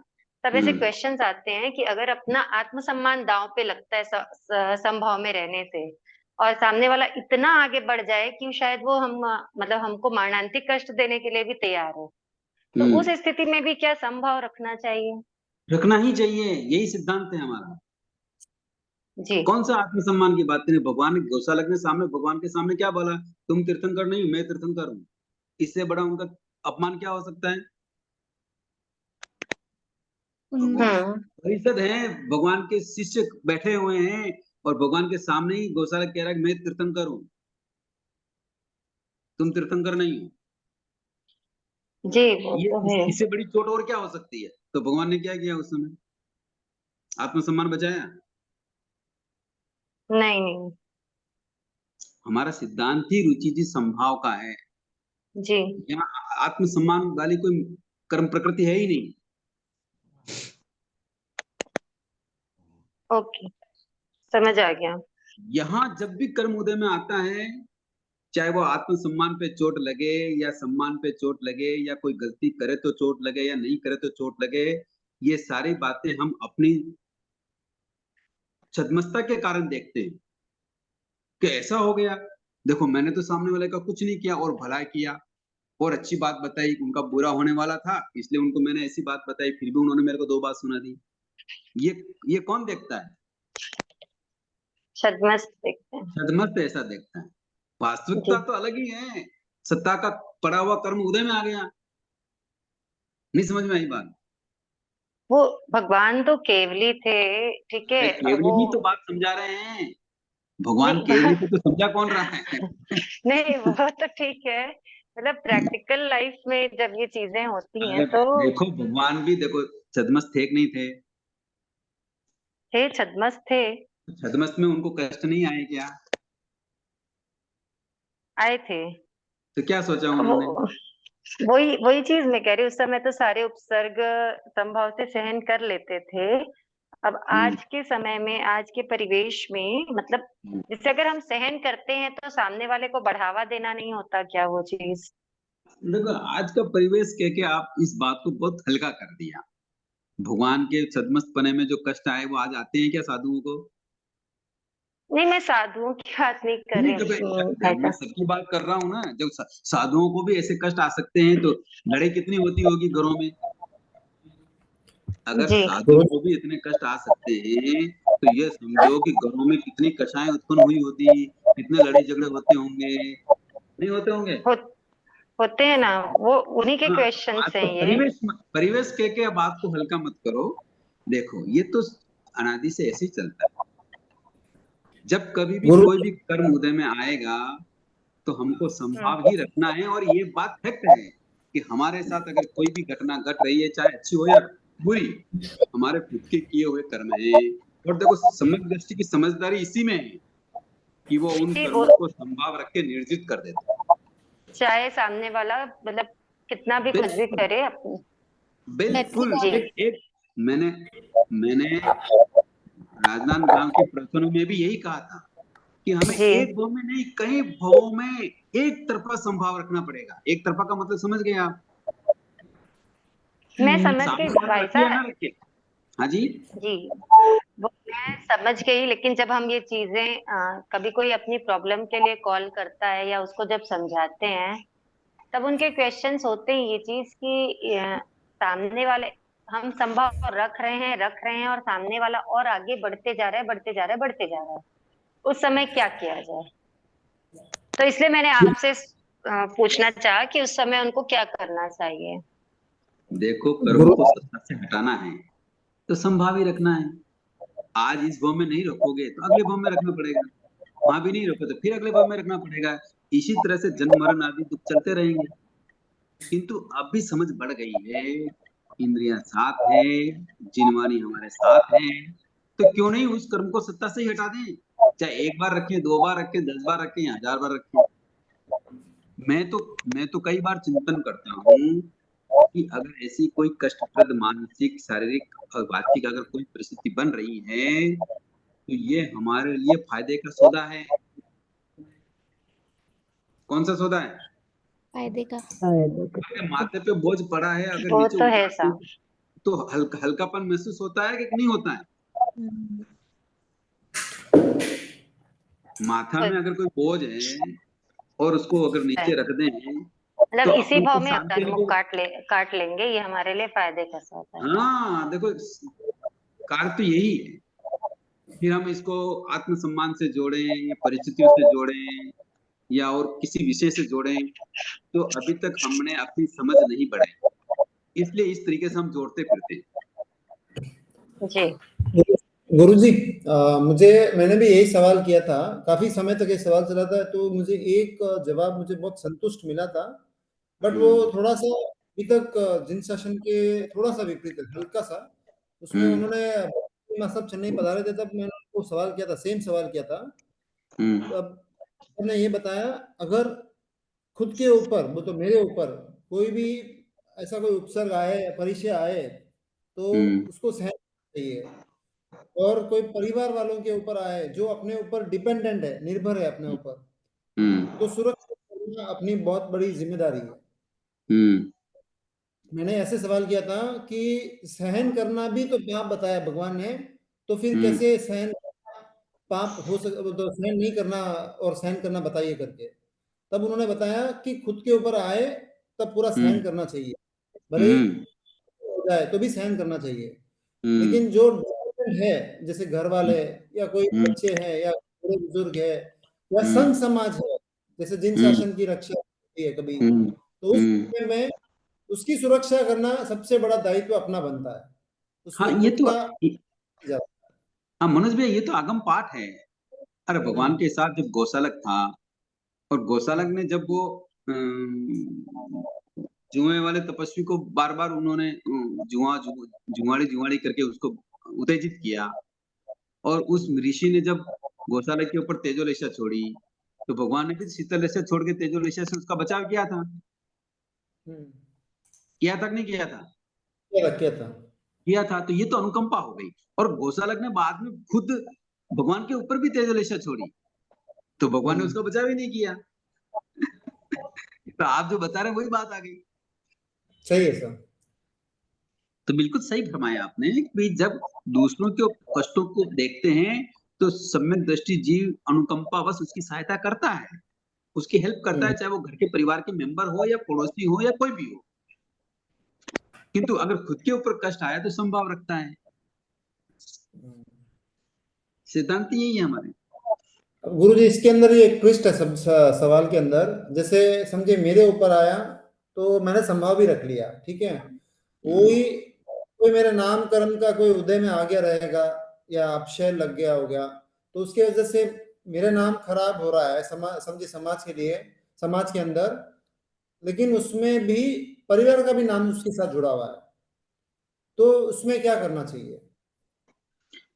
तब ऐसे हम्म क्वेश्चंस आते हैं कि अगर अपना आत्मसम्मान दांव पे लगता है समभाव में रहने से, और सामने वाला इतना आगे बढ़ जाए कि शायद वो हम मतलब हमको मरणांतिक कष्ट देने के लिए भी तैयार हो, तो उस हम्म स्थिति में भी क्या समभाव रखना चाहिए? रखना ही चाहिए, यही सिद्धांत है हमारा। जी, कौन सा आत्मसम्मान की बात करें? भगवान ने गौशालक ने सामने, भगवान के सामने क्या बोला? तुम तीर्थंकर नहीं, मैं तीर्थंकर हूँ। इससे बड़ा उनका अपमान क्या हो सकता है? उन- वो हम्म, परिषद है, भगवान के शिष्य बैठे हुए हैं, और भगवान के सामने ही गौशालक कह रहा है कि मैं तीर्थंकर हूँ, तुम तीर्थंकर नहीं हो। जी वो ये तो है। इससे बड़ी चोट और क्या हो सकती है? तो भगवान ने क्या किया उस समय? आत्मसम्मान बचाया? नहीं नहीं, हमारा सिद्धांत ही रुचि जी संभाव का है। जी, यहाँ आत्मसम्मान वाली कोई कर्म प्रकृति है ही नहीं। ओके, समझ आ गया। यहाँ जब भी कर्म उदय में आता है, चाहे वो आत्मसम्मान पे चोट लगे या सम्मान पे चोट लगे, या कोई गलती करे तो चोट लगे या नहीं करे तो चोट लगे, ये सारी बातें हम अपनी छदमस्ता के कारण देखते हैं कि ऐसा हो गया। देखो मैंने तो सामने वाले का कुछ नहीं किया और भला किया, और अच्छी बात बताई, उनका बुरा होने वाला था इसलिए उनको मैंने ऐसी बात बताई, फिर भी उन्होंने मेरे को दो बात सुना दी। ये ये कौन देखता है? छद्मस्त देखते हैं। छदमस्त ऐसा देखता है। जी, वास्तविकता तो अलग ही है। सत्ता का पड़ा हुआ कर्म उदय में आ गया। नहीं समझ में आई बात? वो भगवान तो केवली थे, ठीक अरे है, और केवली वो ही तो बात समझा रहे हैं। भगवान नहीं केवली को तो समझा कौन रहा है? नहीं वो तो ठीक है, मतलब प्रैक्टिकल लाइफ में जब ये चीजें होती हैं अरे तो देखो भगवान भी देखो छदमस्त थे कि नहीं थे? थे, छद्मस्त थे, छदमस्त में उनको कष्ट नहीं आए क्या? आए थे। तो क्या सोचा वो उन्होंने? वही वही चीज मैं कह रही हूँ, उस समय तो सारे उपसर्ग संभव से सहन कर लेते थे। अब हम्म आज के समय में, आज के परिवेश में, मतलब हम्म। जिससे अगर हम सहन करते हैं तो सामने वाले को बढ़ावा देना नहीं होता क्या वो चीज? देखो आज का परिवेश कह के आप इस बात को बहुत हल्का कर दिया। भगवान के छदमस्त पने में जो कष्ट आए वो आज आते हैं क्या साधुओं को? नहीं मैं साधुओं की बात नहीं कर नहीं रही देखो हूँ देखो, भाई मैं साहब। सबकी बात कर रहा हूँ ना। जब साधुओं को भी ऐसे कष्ट आ सकते हैं तो लड़ाई कितनी होती होगी घरों में। अगर जी, साधुओं को भी इतने कष्ट आ सकते हैं तो ये समझो कि घरों में कितनी कषाएं उत्पन्न हुई होती, कितने लड़ाई झगड़े होते होंगे, नहीं होते होंगे? हो, होते हैं ना, वो उन्हीं के हाँ, तो आज क्वेश्चंस का हैं ये। परिवेश, परिवेश कह के अब बात को हल्का मत करो। देखो ये तो अनादि से ऐसे ही चलता है। जब कभी भी गुरु कोई भी कर्म उदय में आएगा तो हमको हम्म, संभाव ही रखना है, और ये बात फैक्ट है कि हमारे साथ अगर कोई भी घटना घट रही है, चाहे अच्छी हो या बुरी, हमारे खुद के किए हुए कर्म है। और देखो समग्र दृष्टि की समझदारी इसी में है कि वो उन जी, वो कर्मों को संभाव रख के निर्जित कर देता चाहे सामने वाला मतलब कितना भी है। कुछ भी बिल्कुल करे अपनी। बिल्कुल। व्यक्तिगत जी, एक मैंने मैंने राजनांदगांव के प्रवचनों में भी यही कहा था कि हमें जी, एक भव में नहीं, कई भवों में एक तरफा संभाव रखना पड़ेगा। एक तरफा का मतलब समझ गए आप? मैं समझ गई सामने वाला भाई रखे या ना साहब। रखे। हाँ जी। जी, वो मैं समझ गई, लेकिन जब हम ये चीजें कभी कोई अपनी प्रॉब्लम के लिए कॉल करता है या उसको जब समझाते हैं, तब उनके क्वेश्चंस होते ही ये चीज कि सामने वाले, हम संभव रख रहे हैं और सामने वाला और आगे बढ़ते जा रहा है, बढ़ते जा रहा है, बढ़ते जा रहा है। उस समय क्या किया जाए? तो इसलिए मैंने आपसे पूछना चाहा कि उस समय उनको क्या करना चाहिए। देखो, कर्म गुरु को सत्ता से हटाना है तो संभावी रखना है। आज इस भाव में नहीं रखोगे तो अगले भाव में रखना पड़ेगा, वहां भी नहीं रखो तो फिर अगले भाव में रखना पड़ेगा। इसी तरह से जन्म मरण आदि दुख चलते रहेंगे। किंतु अब भी समझ बढ़ गई है, इंद्रियां साथ है, जिनवानी हमारे साथ है, तो क्यों नहीं उस कर्म को सत्ता से ही हटा दें। चाहे एक बार रखें, 2 बार रखें, 10 बार रखें या 1000 बार रखें। मैं तो कई बार चिंतन करता हूँ कि अगर ऐसी कोई कष्टप्रद मानसिक, शारीरिक और वाचिक अगर कोई परिस्थिति बन रही है तो ये हमारे लिए फायदे का सौदा है। कौन सा सौदा है? फायदे का। अगर माथे पे बोझ पड़ा है, अगर वो नीचे तो है उतार दो साहब। तो हल्कापन महसूस होता है कि नहीं होता है? हम्म, माथा में अगर कोई बोझ है और उसको अगर नीचे रख दें मतलब तो इसी अपने भाव ऊपर में शांति अकाल मुख काट लेंगे, ये हमारे लिए फायदे का सौदा है। हाँ देखो, कार्य तो यही है। फिर हम इसको आत्मसम्मान से जोड़ें या परिस्थितियों से जोड़ें या और किसी विषय से जोड़ें, तो अभी तक हमने अपनी समझ नहीं बढ़ाई, इसलिए इस तरीके से हम जोड़ते फिरते हैं। जी। गुरुजी, मुझे मैंने भी यही सवाल किया था, काफी समय तक ये सवाल चला था, तो मुझे एक जवाब मुझे बहुत संतुष्ट मिला था, बट वो थोड़ा सा अभी तक जिन शासन के थोड़ा सा विपरीत है, हल्का सा। उसमें उन्होंने सब चेन्नई पधारे थे, तब मैंने उनको सवाल किया था, सेम सवाल किया था। तब उन्होंने ये बताया, अगर खुद के ऊपर, वो तो मेरे ऊपर कोई भी ऐसा कोई उपसर्ग आए, परिचय आए, तो उसको सहन करना चाहिए। और कोई परिवार वालों के ऊपर आए जो अपने ऊपर डिपेंडेंट है, निर्भर है अपने ऊपर, तो सुरक्षित करना अपनी बहुत बड़ी जिम्मेदारी है। मैंने ऐसे सवाल किया था कि सहन करना भी तो पाप बताया भगवान ने, तो फिर कैसे सहन पाप हो सक, तो सहन नहीं करना और सहन करना बताइए करके। तब उन्होंने बताया कि खुद के ऊपर आए तब पूरा सहन करना चाहिए, भले ही हो जाए तो भी सहन करना चाहिए। लेकिन जो डिपेंडेंट है, जैसे घर वाले या कोई बच्चे हैं या बड़े बुजुर्ग है या संघ समाज है, जैसे जिन शासन की रक्षा होती है कभी, तो उस समय में उसकी सुरक्षा करना सबसे बड़ा दायित्व अपना बनता है। हाँ उसमें ये खुद तो का हाँ मनोज भैया, ये तो आगम पाठ है। अरे भगवान के साथ जब गौशालक था और गौशालक ने जब वो जुए वाले तपस्वी को बार बार उन्होंने जुआड़ी करके उसको उत्तेजित किया, और उस ऋषि ने जब गौशालक के ऊपर तेजोलेशा छोड़ी तो भगवान ने फिर शीतलेशा छोड़ के तेजोलेशा से उसका बचाव किया था। किया था कि नहीं किया था? क्या था? किया था। तो ये तो अनुकंपा हो गई। और गौशालक ने बाद में खुद भगवान के ऊपर भी तेजोलेशा छोड़ी तो भगवान ने उसका बचाव ही नहीं किया। तो आप जो बता रहे हैं वही बात आ गई। सही है सर। तो बिल्कुल सही फरमाया आपने कि जब दूसरों के कष्टों को देखते हैं तो सम्यक दृष्टि जीव अनुकंपावश उसकी सहायता करता है, उसकी हेल्प करता है, चाहे वो घर के परिवार के मेंबर हो या पड़ोसी हो या कोई भी हो। किंतु अगर खुद के ऊपर कष्ट आया तो संभाव रखता है। सिद्धांत यही है हमारे। गुरु जी, इसके अंदर ये एक ट्विस्ट है सब सवाल के अंदर। जैसे समझे मेरे ऊपर आया तो मैंने संभाव भी रख लिया, ठीक है। कोई कोई मेरे नामकरण का कोई उदय में आ गया रहेगा या अपशय लग गया होगा, तो उसकी वजह से मेरा नाम खराब हो रहा है समझे समाज के लिए, समाज के अंदर, लेकिन उसमें भी परिवार का भी नाम उसके साथ जुड़ा हुआ है, तो उसमें क्या करना चाहिए?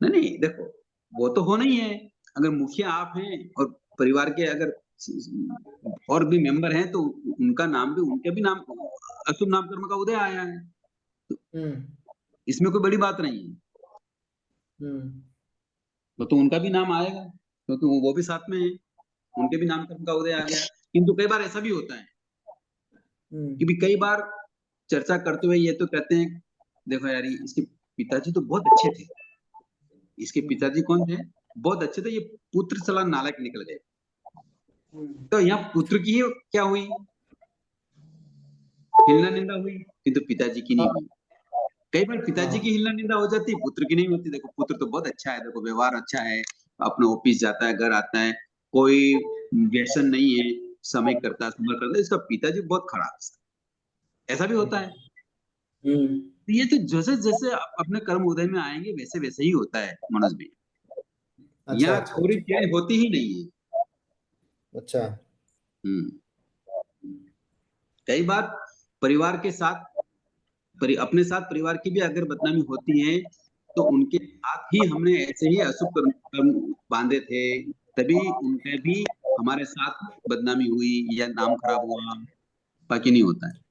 नहीं देखो, वो तो होना ही है। अगर मुखिया आप हैं और परिवार के अगर और भी मेंबर हैं तो उनका नाम भी, उनके भी नाम, अशुभ नामकर्म का उदय आया है, इसमें कोई बड़ी बात नहीं है। तो उनका भी नाम आएगा क्योंकि वो भी साथ में है, उनके भी नामकर्म का उदय आ गया। किंतु कई बार ऐसा भी होता है कि भी कई बार चर्चा करते हुए ये तो कहते हैं, देखो यार इसकी पिताजी तो बहुत अच्छे थे, इसके पिताजी कौन थे, बहुत अच्छे थे, ये पुत्र साला नालायक निकल गए। तो यहाँ पुत्र की ही क्या हुई, हिलना निंदा हुई, किंतु पिताजी की नहीं हुई। कई बार पिताजी की हिलना निंदा हो जाती, पुत्र की नहीं होती। देखो पुत्र तो बहुत अच्छा है, देखो व्यवहार अच्छा है, अपना ऑफिस जाता है, घर आता है, कोई व्यसन नहीं है, समय करता है, इसका पिताजी बहुत खराब है, ऐसा भी होता है। तो ये तो जैसे जैसे अपने कर्म उदय में आएंगे वैसे वैसे ही होता है मनोज भाई, अच्छा यहाँ अच्छा थोड़ी चेंज होती ही नहीं है। अच्छा। कई बार परिवार के साथ अपने साथ परिवार की भी अगर बदनामी होती है तो उनके साथ ही हमने ऐसे ही अशुभ कर्म बांधे थे, तभी उनके भी हमारे साथ बदनामी हुई या नाम खराब हुआ, बाकी नहीं होता है।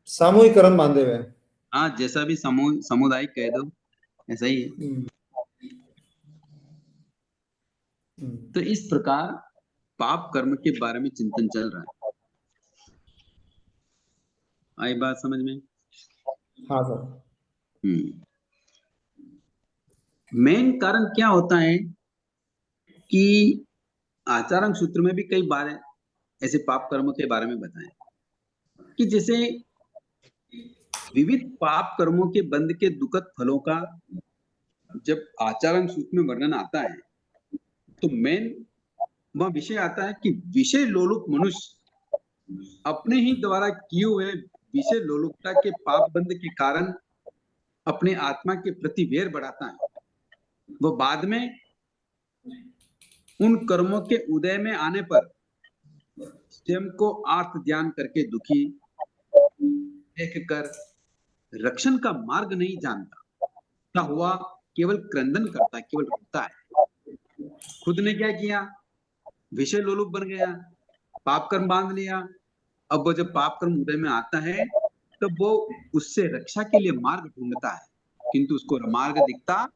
सामूहिक कर्म बांधे हुए। हाँ, जैसा भी सामुदायिक कह दो, ऐसा ही है। तो इस प्रकार पाप कर्म के बारे में चिंतन चल रहा है। आई बात समझ में? हाँ सर। मेन कारण क्या होता है कि आचार्य सूत्र में भी कई बार ऐसे पाप कर्म के बारे में बताएं कि जैसे विविध पाप कर्मों के बंध के दुखद फलों का जब आचार्य सूत्र में वर्णन आता है तो मेन वह विषय आता है कि विषय लोलुप मनुष्य अपने ही द्वारा किए हुए विषय लोलुपता के पाप बंध के कारण अपने आत्मा के प्रति वैर बढ़ाता है। वह बाद में उन कर्मों के उदय में आने पर स्वयं को आत्म ध्यान करके दुखी देखकर रक्षण का मार्ग नहीं जानता हुआ केवल क्रंदन करता है, केवल रोता है। खुद ने क्या किया, विषय लोलुप बन गया, पाप कर्म बांध लिया। अब वो जब पाप कर्म उदय में आता है तब वो उससे रक्षा के लिए मार्ग ढूंढता है, किंतु उसको मार्ग दिखता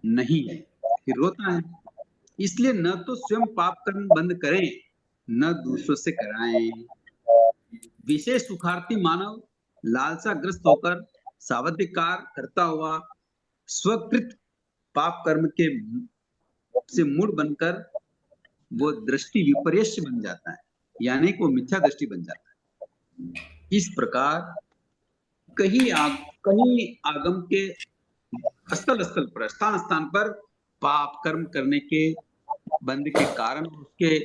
नहीं है, फिर रोता है। इसलिए न तो स्वयं पाप कर्म बंद करें न दूसरों से कराएं। विशेष सुखार्थी मानव लालसाग्रस्त होकर सावधिकार करता हुआ स्वकृत पाप कर्म के से मूड बनकर वो दृष्टि विपर्यस्य बन जाता है, यानी कि वो मिथ्या दृष्टि बन जाता है। इस प्रकार कहीं आगम के स्थल पर स्थान स्थान पर पाप कर्म करने के बंद के कारण, उसके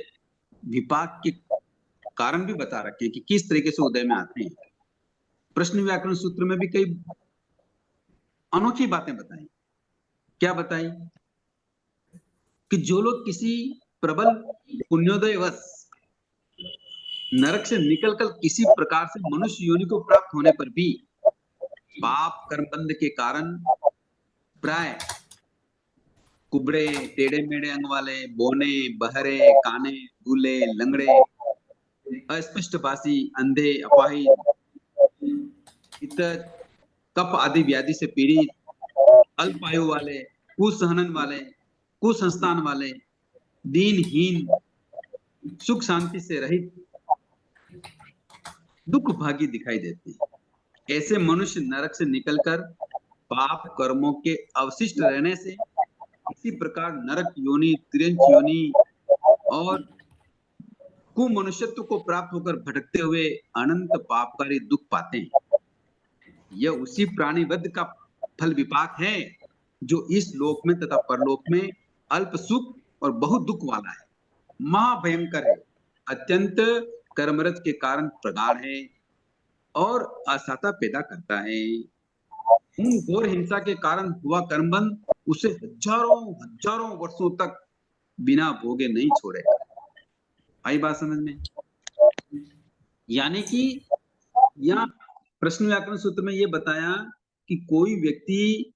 विपाक के कारण भी बता रखे कि किस तरीके से उदय में आते हैं। प्रश्न व्याकरण सूत्र में भी कई अनोखी बातें बताई। क्या बताई कि जो लोग किसी प्रबल पुण्योदय वश नरक से निकलकर किसी प्रकार से मनुष्य योनि को प्राप्त होने पर भी पाप कर्म बंध के कारण प्राय कुबड़े, टेढ़े मेढ़े अंग वाले, बोने, बहरे, काने, दूल्हे, लंगड़े, अस्पष्ट भाषी, अंधे, अपाहिज, इतर कफ आदि व्याधि से पीड़ित, अल्पायु वाले, कुसहनन वाले, कुसंस्थान वाले, दीनहीन, सुख शांति से रहित, दुख भागी दिखाई देते हैं। ऐसे मनुष्य नरक से निकलकर पाप कर्मों के अवशिष्ट रहने से इसी प्रकार नरक योनि, तिर्यंच योनि और कुमनुष्यत्व को प्राप्त होकर भटकते हुए अनंत पापकारी दुख पाते हैं। यह उसी प्राणिवध का फल विपाक है जो इस लोक में तथा परलोक में अल्प सुख और बहुत दुख वाला है, महाभयंकर है, अत्यंत कर्मरत के कारण प्रगाढ़ है और असाता पैदा करता है। उन घोर हिंसा के कारण हुआ कर्मबंध उसे हजारों वर्षों तक बिना भोगे नहीं छोड़ेगा। आई बात समझ में? यानी कि यहाँ प्रश्न व्याकरण सूत्र में ये बताया कि कोई व्यक्ति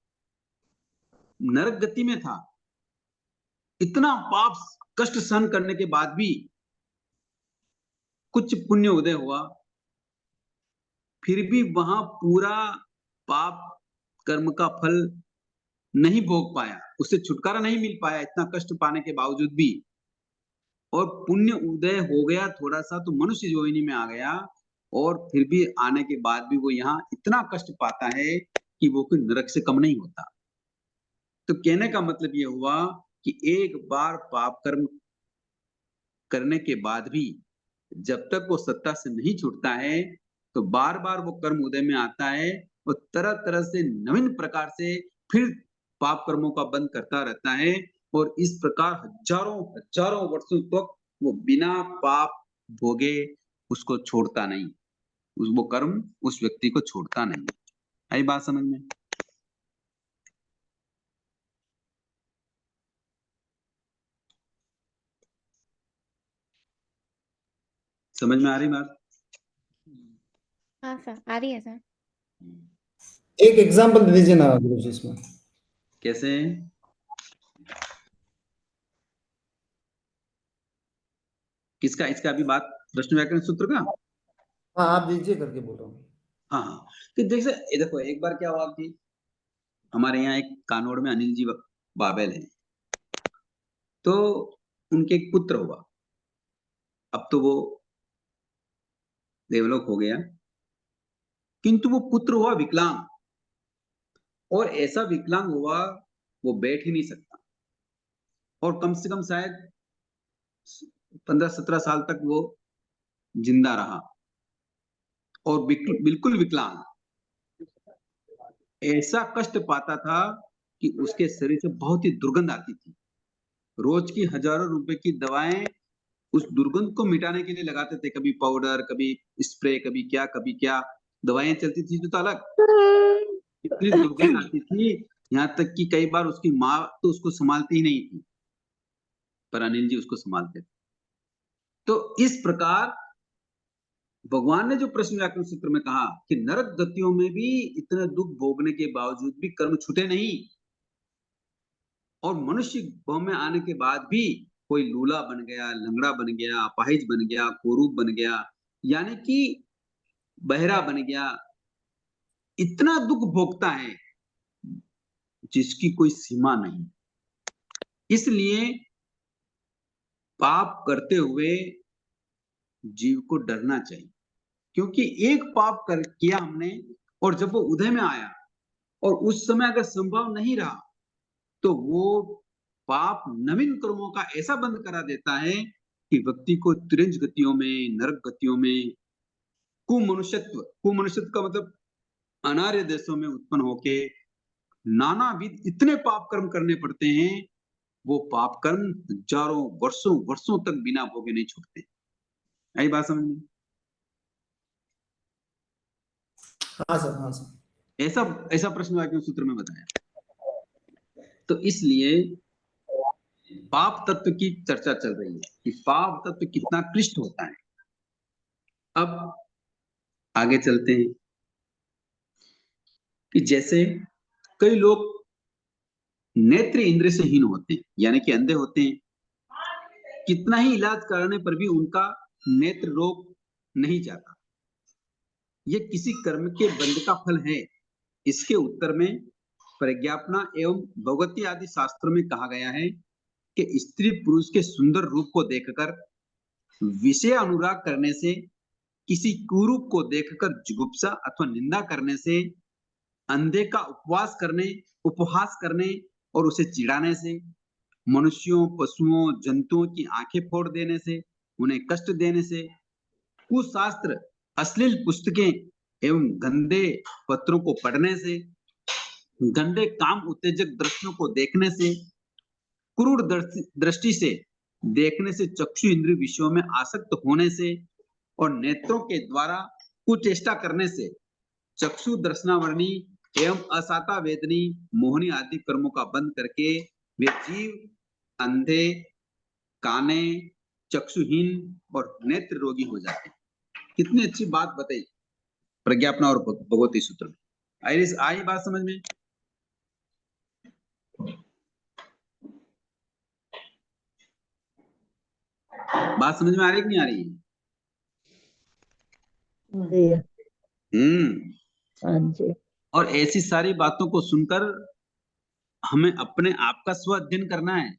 नरक गति में था, इतना पाप कष्ट सहन करने के बाद भी कुछ पुण्य उदय हुआ, फिर भी वहां पूरा पाप कर्म का फल नहीं भोग पाया, उससे छुटकारा नहीं मिल पाया इतना कष्ट पाने के बावजूद भी, और पुण्य उदय हो गया थोड़ा सा तो मनुष्य योनि में आ गया, और फिर भी आने के बाद भी वो यहाँ इतना कष्ट पाता है कि वो कोई नरक से कम नहीं होता। तो कहने का मतलब ये हुआ कि एक बार पाप कर्म करने के बाद भी जब तक वो सत्ता से नहीं छूटता है, तो बार बार वो कर्म उदय में आता है और तरह तरह से नवीन प्रकार से फिर पाप कर्मों का बंद करता रहता है, और इस प्रकार हजारों हजारों वर्षों तक वो बिना पाप भोगे उसको छोड़ता नहीं, वो कर्म उस व्यक्ति को छोड़ता नहीं। आई बात समझ में? समझ में आ रही बात? हाँ सर, आ रही है सर। एक एग्जांपल दे दीजिए ना गुरु जी इसमें। कैसे? किसका? इसका अभी बात प्रश्न व्याकरण सूत्र का? हाँ आप दीजिए करके बोल रहा हूँ। हाँ हाँ, कि देखो एक बार क्या हुआ कि हमारे यहाँ एक कानोड़ में अनिल जी बाबेल है, तो उनके एक पुत्र हुआ। अब तो वो देवलोक हो गया, किंतु वो पुत्र हुआ विकलांग, और ऐसा विकलांग हुआ वो बैठ ही नहीं सकता, और कम से कम शायद 15-17 साल तक वो जिंदा रहा, और बिल्कुल विकलांग। ऐसा कष्ट पाता था कि उसके शरीर से बहुत ही दुर्गंध आती थी। रोज की हजारों रुपए की दवाएं उस दुर्गंध को मिटाने के लिए लगाते थे, कभी पाउडर, कभी स्प्रे, कभी क्या दवाएं चलती थी जो तो अलग, इतनी दुर्गंध आती थी, यहाँ तक कि कई बार उसकी माँ तो उसको संभालती ही नहीं थी, पर अनिल जी उसको संभालते थे। तो इस प्रकार भगवान ने जो प्रश्न व्याकरण सूत्र में कहा कि नरक गतियों में भी इतने दुख भोगने के बावजूद भी कर्म छूटे नहीं, और मनुष्य भाव में आने के बाद भी कोई लूला बन गया, लंगड़ा बन गया, अपाहिज बन गया, कुरूप बन गया, यानी कि बहरा बन गया, इतना दुख भोगता है जिसकी कोई सीमा नहीं। इसलिए पाप करते हुए जीव को डरना चाहिए, क्योंकि एक पाप किया हमने, और जब वो उदय में आया और उस समय अगर संभव नहीं रहा, तो वो पाप नवीन कर्मों का ऐसा बंद करा देता है कि व्यक्ति को त्रिंज गतियों में, नरक गतियों में, कुमनुष्यत्व का मतलब अनार्य देशों में उत्पन्न होके नानाविध इतने पाप कर्म करने पड़ते हैं, वो पाप कर्म हजारों वर्षों वर्षों तक बिना भोगे नहीं छूटते। आई बात समझ में? हाँ सर, हाँ सर। ऐसा ऐसा प्रश्न वाक्य सूत्र में बताया। तो इसलिए पाप तत्व की चर्चा चल रही है कि पाप तत्व कितना क्लिष्ट होता है। अब आगे चलते हैं कि जैसे कई लोग नेत्र इंद्रिय से हीन होते हैं, यानी कि अंधे होते हैं, कितना ही इलाज कराने पर भी उनका नेत्र रोग नहीं जाता। ये किसी कर्म के बंध का फल है। इसके उत्तर में प्रज्ञापना एवं भगवती आदि शास्त्रों में कहा गया है कि स्त्री पुरुष के सुंदर रूप को देखकर विषय अनुराग करने से, किसी कुरूप को देखकर जुगुप्सा अथवा निंदा करने से, अंधे का उपहास करने और उसे चिढ़ाने से, मनुष्यों, पशुओं, जंतुओं की आंखें फोड़ देने से, उन्हें कष्ट देने से, कुशास्त्र, अश्लील पुस्तकें एवं गंदे पत्रों को पढ़ने से, गंदे काम उत्तेजक दृश्यों को देखने से, क्रूर दृष्टि से देखने से, चक्षु इंद्रिय विषयों में आसक्त होने से, और नेत्रों के द्वारा कुचेष्टा करने से, चक्षु दर्शनावरणी एवं असाता वेदनी मोहनी आदि कर्मों का बंद करके वे जीव अंधे, काने, चक्षुहीन और नेत्र रोगी हो जाते हैं। कितनी अच्छी बात बताई प्रज्ञापना और भगवती सूत्र में। आई बात समझ में? बात समझ में आ रही कि नहीं आ रही है? हाँ जी। और ऐसी सारी बातों को सुनकर हमें अपने आप का स्व अध्ययन करना है,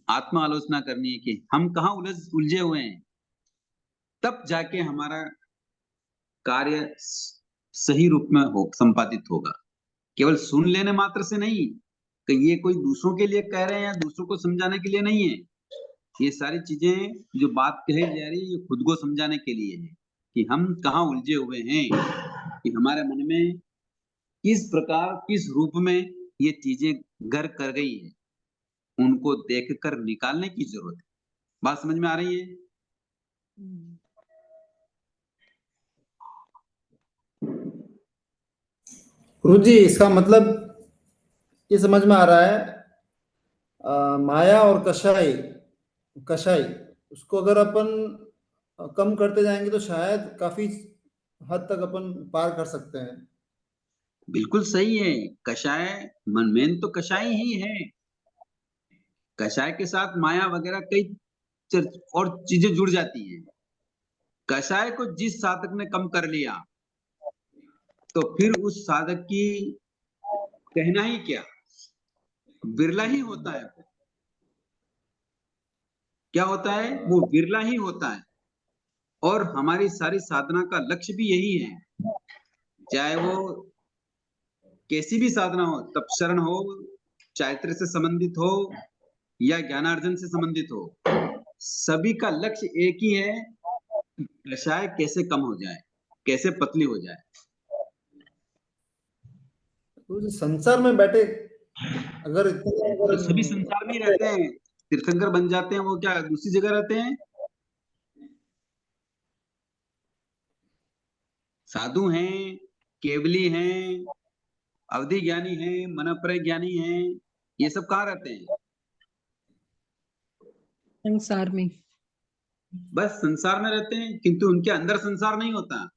आत्मा आलोचना करनी है कि हम कहाँ उलझे हुए हैं, तब जाके हमारा कार्य सही रूप में संपादित होगा। केवल सुन लेने मात्र से नहीं, कि ये कोई दूसरों के लिए कह रहे हैं या दूसरों को समझाने के लिए नहीं है। ये सारी चीजें जो बात कही जा रही है ये खुद को समझाने के लिए है कि हम कहाँ उलझे हुए हैं, कि हमारे मन में किस प्रकार किस रूप में ये चीजें घर कर गई है, उनको देखकर निकालने की जरूरत है। बात समझ में आ रही है? गुरुजी इसका मतलब ये समझ में आ रहा है, माया और कषाय कषाय उसको अगर अपन कम करते जाएंगे तो शायद काफी हद तक अपन पार कर सकते हैं। बिल्कुल सही है। कषाय मेन तो कषाय ही है। कषाय के साथ माया वगैरह कई और चीजें जुड़ जाती हैं। कषाय को जिस साधक ने कम कर लिया तो फिर उस साधक की कहना ही क्या, बिरला ही होता है। क्या होता है? वो बिरला ही होता है। और हमारी सारी साधना का लक्ष्य भी यही है, चाहे वो कैसी भी साधना हो, तपशरण हो, चारित्र से संबंधित हो या ज्ञानार्जन से संबंधित हो, सभी का लक्ष्य एक ही है, कषाय कैसे कम हो जाए, कैसे पतली हो जाए। तो संसार में बैठे अगर तो सभी संसार में ही रहते हैं। तीर्थंकर बन जाते हैं, वो क्या दूसरी जगह रहते हैं? साधु हैं, केवली हैं, अवधि ज्ञानी हैं, मनप्रय ज्ञानी हैं, ये सब कहाँ रहते हैं? संसार में। बस संसार में रहते हैं, किंतु उनके अंदर संसार नहीं होता।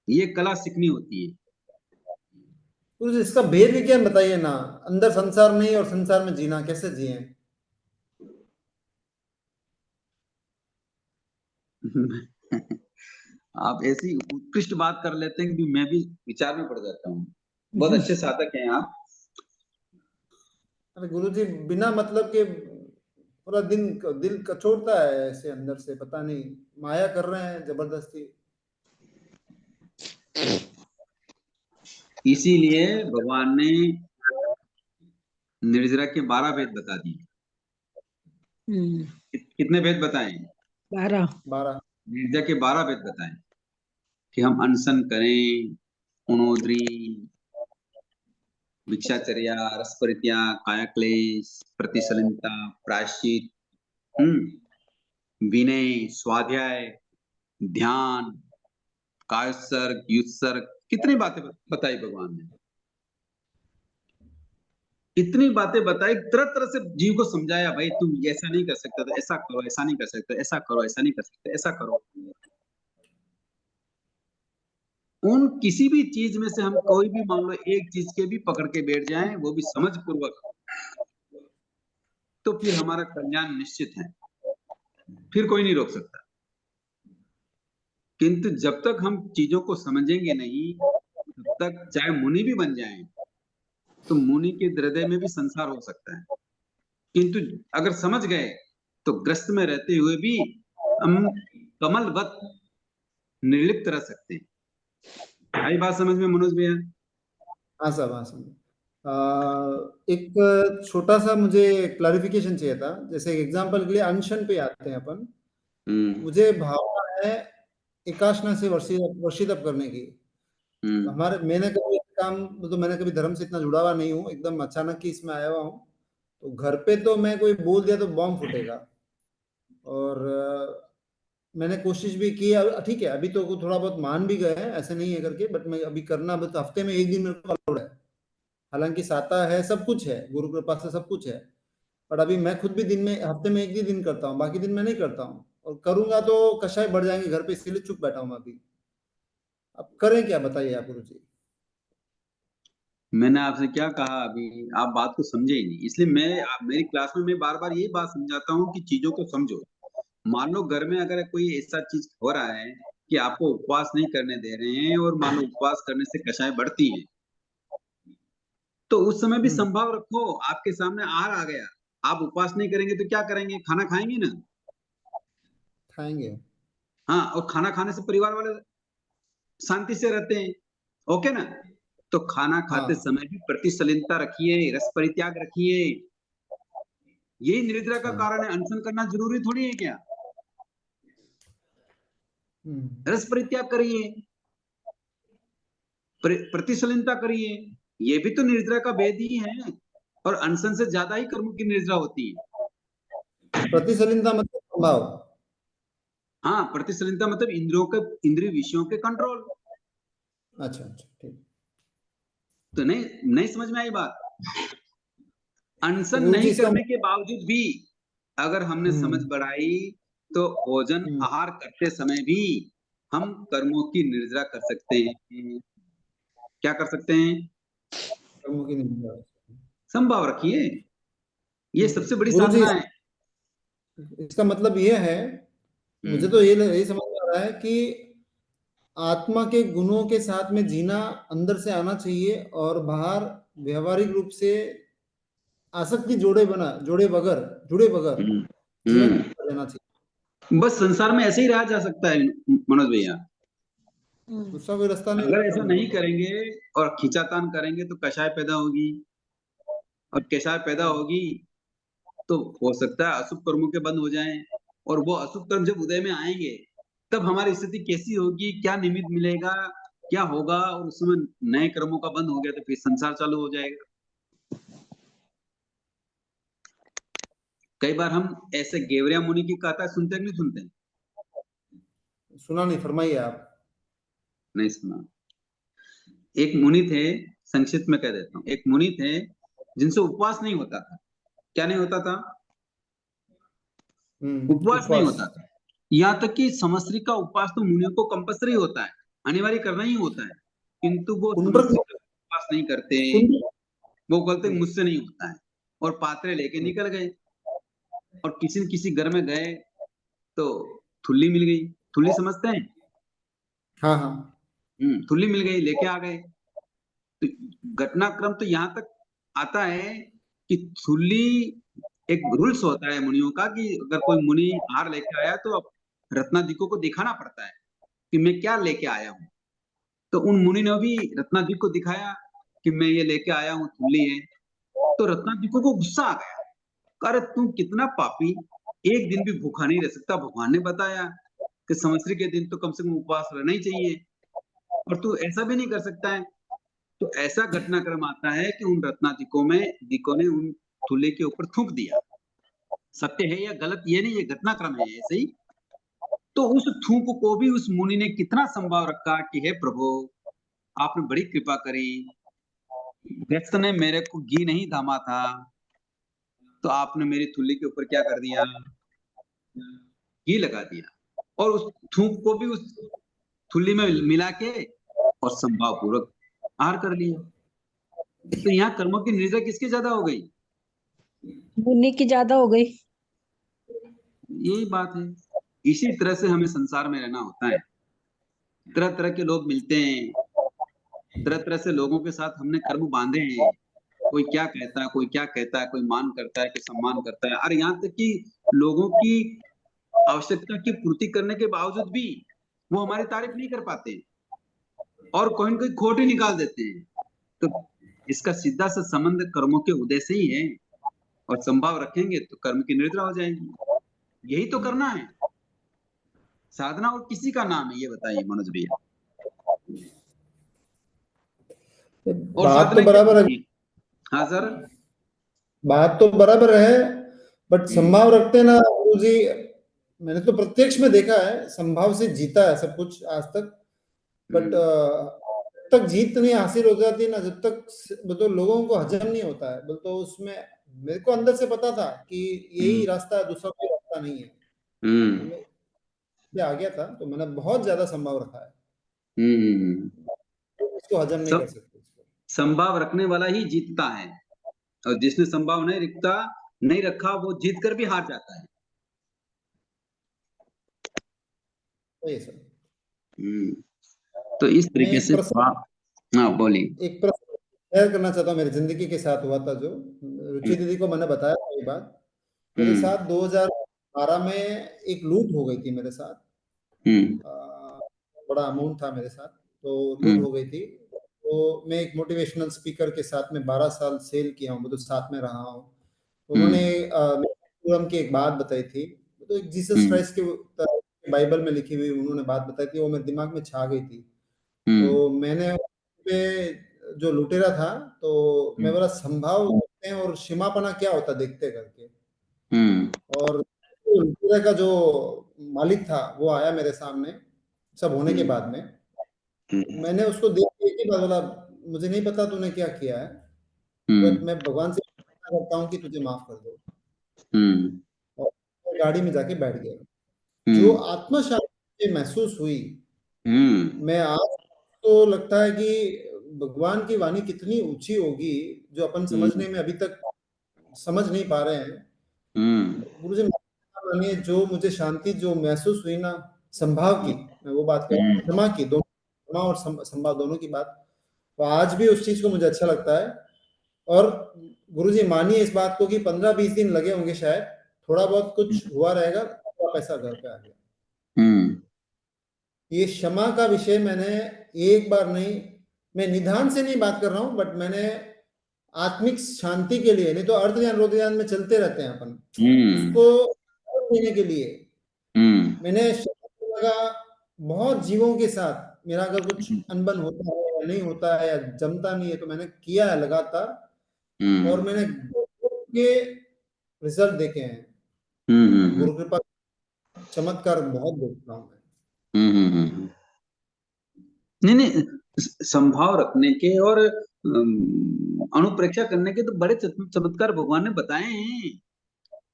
ये कला सीखनी होती है। तो इसका भेद विज्ञान बताइए ना, अंदर संसार नहीं और संसार में जीना कैसे जिए? आप ऐसी उत्कृष्ट बात कर लेते हैं कि मैं भी विचार में पड़ जाता हूँ। बहुत अच्छे साधक हैं आप। अरे गुरुजी बिना मतलब के पूरा दिल कचोटता है ऐसे अंदर से, पता नहीं माया कर रहे हैं जबरदस्ती। इसीलिए भगवान ने निर्जरा के 12 भेद बता दिए। कितने भेद बताए? 12। निर्जरा के 12 भेद बताए कि हम अनशन करें, उनोद्री, भिक्षाचर्या, रसपरित्याग, कायाक्लेश, प्रतिसलिलता, प्रायश्चित, विनय, स्वाध्याय, ध्यान, कायोत्सर्ग, युत्सर्ग, कितनी बातें बताई भगवान ने। इतनी बातें बताई, तरह तरह से जीव को समझाया, भाई तुम ऐसा नहीं कर सकते तो ऐसा करो, ऐसा नहीं कर सकते, ऐसा करो, ऐसा नहीं कर सकते, ऐसा करो। उन किसी भी चीज में से हम कोई भी मान लो एक चीज के भी पकड़ के बैठ जाएं, वो भी समझ पूर्वक, तो फिर हमारा कल्याण निश्चित है, फिर कोई नहीं रोक सकता। किंतु जब तक हम चीजों को समझेंगे नहीं, तब तक चाहे मुनि भी बन जाएं, तो मुनि के हृदय में भी संसार हो सकता है। किंतु अगर समझ गए तो ग्रस्त में रहते हुए भी हम कमलवत निर्लिप्त रह सकते हैं। आई बात समझ में मनोज भैया? हाँ साहब, हाँ साहब। एक छोटा सा मुझे क्लैरिफिकेशन चाहिए था। जैसे एग्जांपल के लिए अनशन पे आते हैं अपन, मुझे भावना है एकाशना से वर्षितप करने की। हमारे मैंने कभी काम तो मैंने कभी धर्म से इतना जुड़ा हुआ नहीं हूँ, एकदम अचानक ही इसमें आया हुआ हूँ। तो घर पे तो मैं कोई बोल दिया तो बॉम्ब फूटेगा। और मैंने कोशिश भी की, ठीक है अभी तो थोड़ा बहुत मान भी गए हैं, ऐसे नहीं है करके, बट मैं अभी करना, बस हफ्ते में एक दिन मेरे को अलाउड है। हालांकि साता है, सब कुछ है, गुरु कृपा से सब कुछ है, बट अभी मैं खुद भी दिन में हफ्ते में एक ही दिन करता हूँ, बाकी दिन मैं नहीं करता हूँ। और करूंगा तो कषाय बढ़ जाएंगे घर पे, इसलिए चुप बैठा हूँ अभी। अब करें क्या, बताइए आप गुरु जी। मैंने आपसे क्या कहा अभी? आप बात को समझे ही नहीं, इसलिए मेरी क्लास में मैं बार बार यही बात समझाता हूँ कि चीजों को समझो। मान लो घर में अगर कोई ऐसा चीज हो रहा है कि आपको उपवास नहीं करने दे रहे हैं, और मान लो उपवास करने से कषाय बढ़ती है, तो उस समय भी संभाव रखो, आपके सामने आहार आ गया, आप उपवास नहीं करेंगे तो क्या करेंगे? खाना खाएंगे ना? खाएंगे। हाँ, और खाना खाने से परिवार वाले शांति से रहते हैं, ओके ना? तो खाना खाते हाँ समय भी प्रतिसलिलता रखिए, रस परित्याग रखिए। यही निद्रा का अच्छा कारण है। अनशन करना जरूरी थोड़ी है क्या? रस परित्याग करिए, प्रतिसलिलता करिए, ये भी तो निद्रा का भेद ही है। और अनशन से ज्यादा ही कर्मों की निद्रा होती है। प्रतिसलिलता मतलब संभाव। हाँ, प्रतिसलिलता मतलब इंद्रियों के, इंद्रिय विषयों के कंट्रोल। अच्छा अच्छा ठीक। तो नहीं समझ में आई बात? तो अनशन गुरु जी नहीं इसका करने के बावजूद भी अगर हमने समझ बढ़ाई तो भोजन आहार करते समय भी हम कर्मों की निर्जरा कर सकते हैं। क्या कर सकते हैं? कर्मों की निंदा। संभाव रखिए, ये सबसे बड़ी गुरु जी साधना है। इसका मतलब ये है, मुझे तो यही समझ में आ रहा है कि आत्मा के गुणों के साथ में जीना अंदर से आना चाहिए और बाहर व्यवहारिक रूप से आसक्ति जुड़े बगैर जीवन हम्म। देना चाहिए। बस संसार में ऐसे ही रहा जा सकता है मनोज भैया। दूसरा कोई रास्ता नहीं अगर लगता ऐसा मेरे नहीं को तो। करेंगे और खींचातान करेंगे तो कषाय पैदा होगी, और कषाय पैदा होगी तो हो सकता है अशुभ कर्मों के बंद हो जाएं। और वो अशुभ कर्म जब उदय में आएंगे तब हमारी स्थिति कैसी होगी, क्या निमित्त मिलेगा, क्या होगा। और उस समय नए कर्मों का बंद हो गया तो फिर संसार चालू हो जाएगा। कई बार हम ऐसे गेवरिया मुनि की कथा सुनते हैं, नहीं सुनते? सुना नहीं, फरमाइए आप। नहीं सुना। एक मुनि थे, संक्षिप्त में कह देता हूँ। एक मुनि थे जिनसे उपवास नहीं होता था। क्या नहीं होता था? उपवास नहीं उपवास। होता था। यहाँ तक कि समस्री का उपवास तो मुनियों को कंपल्सरी होता है, अनिवार्य करना ही होता है। किंतु वो कुंडक समस्री का उपवास नहीं करते। वो बोलते मुझसे नहीं होता है, और पात्रे लेके निकल गए। और किसी न किसी घर में गए तो थुल्ली मिल गई। थुल्ली समझते हैं? हाँ हाँ थुल्ली मिल गई, लेके आ गए। तो घटनाक्रम तो यहाँ तक आता है कि थुल्ली, एक रूल्स होता है मुनियों का कि अगर कोई मुनि हार लेके आया तो अब रत्नादिकों को दिखाना पड़ता है कि मैं क्या लेके आया हूँ। तो उन मुनि ने भी रत्नादिक को दिखाया कि मैं ये लेके आया हूँ, थुल्ली है। तो रत्नादिकों को गुस्सा आ गया। अरे तू कितना पापी, एक दिन भी भूखा नहीं रह सकता। भगवान ने बताया कि संवत्सरी के दिन तो कम से कम उपवास रहना ही चाहिए, और तू ऐसा भी नहीं कर सकता है। तो ऐसा घटनाक्रम आता है कि उन रत्नादिकों में दिकों ने उन थुल्ले के ऊपर थूक दिया। सत्य है या गलत ये नहीं, ये घटनाक्रम है ऐसे ही। तो उस थूक को भी उस मुनि ने कितना संभाव रखा कि हे प्रभु, आपने बड़ी कृपा करी। व्यस्त ने मेरे को घी नहीं थामा था, तो आपने मेरी थुल्ली के ऊपर क्या कर दिया? घी लगा दिया, और उस थूक को भी उस थुल्ली में मिला के और संभाव पूर्वक आहार कर लिया। तो यहाँ कर्मों की निर्जरा किसकी ज्यादा हो गई? मुन्नी की ज्यादा हो गई। यही बात है। इसी तरह से हमें संसार में रहना होता है। तरह तरह के लोग मिलते हैं, तरह तरह से लोगों के साथ हमने कर्म बांधे हैं। कोई क्या कहता है, कोई क्या कहता है, कोई मान करता है, कोई सम्मान करता है। और यहाँ तक कि लोगों की आवश्यकता की पूर्ति करने के बावजूद भी वो हमारी तारीफ नहीं कर पाते, और कोई न कोई खोट ही निकाल देते हैं। तो इसका सीधा सा संबंध कर्मों के उदय से ही है। और संभाव रखेंगे तो कर्म की निद्रा हो जाएगी। यही तो करना है। साधना और किसी का नाम है, ये बताइए मनोज भैया। और बात तो साधना क्या बराबर है। होती है? हाँ सर। बात तो बराबर है, बट संभाव रखते ना गुरु जी। मैंने तो प्रत्यक्ष में देखा है, संभाव से जीता है सब कुछ आज तक। बट जब तक जीत नहीं हासिल हो जाती ना, जब तक तो लोगों को हजम नहीं होता है। तो उसमें मेरे को अंदर से पता था कि यही रास्ता है, दूसरा कोई रास्ता नहीं है। तो मैं आ गया था, तो मैंने बहुत ज्यादा संभाव रखा है। इसको हजम नहीं कर सब सकते इसको। संभाव रखने वाला ही जीतता है, और जिसने संभाव नहीं रखा वो जीत कर भी हार जाता है। वही है सर। तो इस मैं तरीके एक से प्रश्न हाँ बोलिए। एक प्रश्न शेयर करना चाहता हूँ, मेरी जिंदगी के साथ हुआ था। जो रुचि दीदी को मैंने बताया था ये बात, मेरे साथ 2012 में एक लूट हो गई थी मेरे साथ। बड़ा अमाउंट था मेरे साथ, तो लूट हो गई थी। तो मैं एक मोटिवेशनल स्पीकर के साथ में 12 साल सेल किया हूँ, मतलब साथ में रहा हूँ। हम्म उन्होंने की एक बात बताई थी, तो एक जीसस क्राइस्ट के बाइबल में लिखी हुई उन्होंने बात बताई थी, वो मेरे दिमाग में छा गई थी। तो मैंने पे जो लुटेरा था, तो मैं बोला संभाव देखते हैं और क्षमापना क्या होता देखते करके। और तो लुटेरा का जो मालिक था वो आया मेरे सामने, सब होने के बाद में मैंने उसको देख के एक ही बात बोला, मुझे नहीं पता तूने क्या किया है, बट मैं भगवान से प्रार्थना करता हूँ कि तुझे माफ कर दो। और मैं गाड़ी में जाके बैठ गया। जो आत्मा शांति महसूस हुई, मैं आज तो लगता है कि भगवान की वाणी कितनी ऊंची होगी जो अपन समझने में अभी तक समझ नहीं पा रहे हैं। गुरुजी मानिए, जो मुझे शांति जो महसूस हुई ना, संभाव की, मैं वो बात कर रहा हूँ, क्षमा की, दोनों क्षमा और संभाव दोनों की बात, तो आज भी उस चीज को मुझे अच्छा लगता है। और गुरुजी मानिए इस बात को कि 15-20 दिन लगे होंगे शायद, थोड़ा बहुत कुछ हुआ रहेगा, पैसा घर पे आ गया। ये क्षमा का विषय मैंने एक बार नहीं, मैं निधान से नहीं बात कर रहा हूं, बट मैंने आत्मिक शांति के लिए, नहीं तो अर्थ ज्ञान रोध ज्ञान में चलते रहते हैं अपन, उसको देने के लिए मैंने लगा बहुत जीवों के साथ मेरा अगर कुछ अनबन होता है या नहीं होता है या जमता नहीं है, तो मैंने किया है लगातार, और मैंने के रिजल्ट देखे हैं। गुरु कृपा चमत्कार बहुत देखता हूं मैं। नहीं, संभाव रखने के और अनुप्रेक्षा करने के तो बड़े चमत्कार भगवान ने बताए हैं।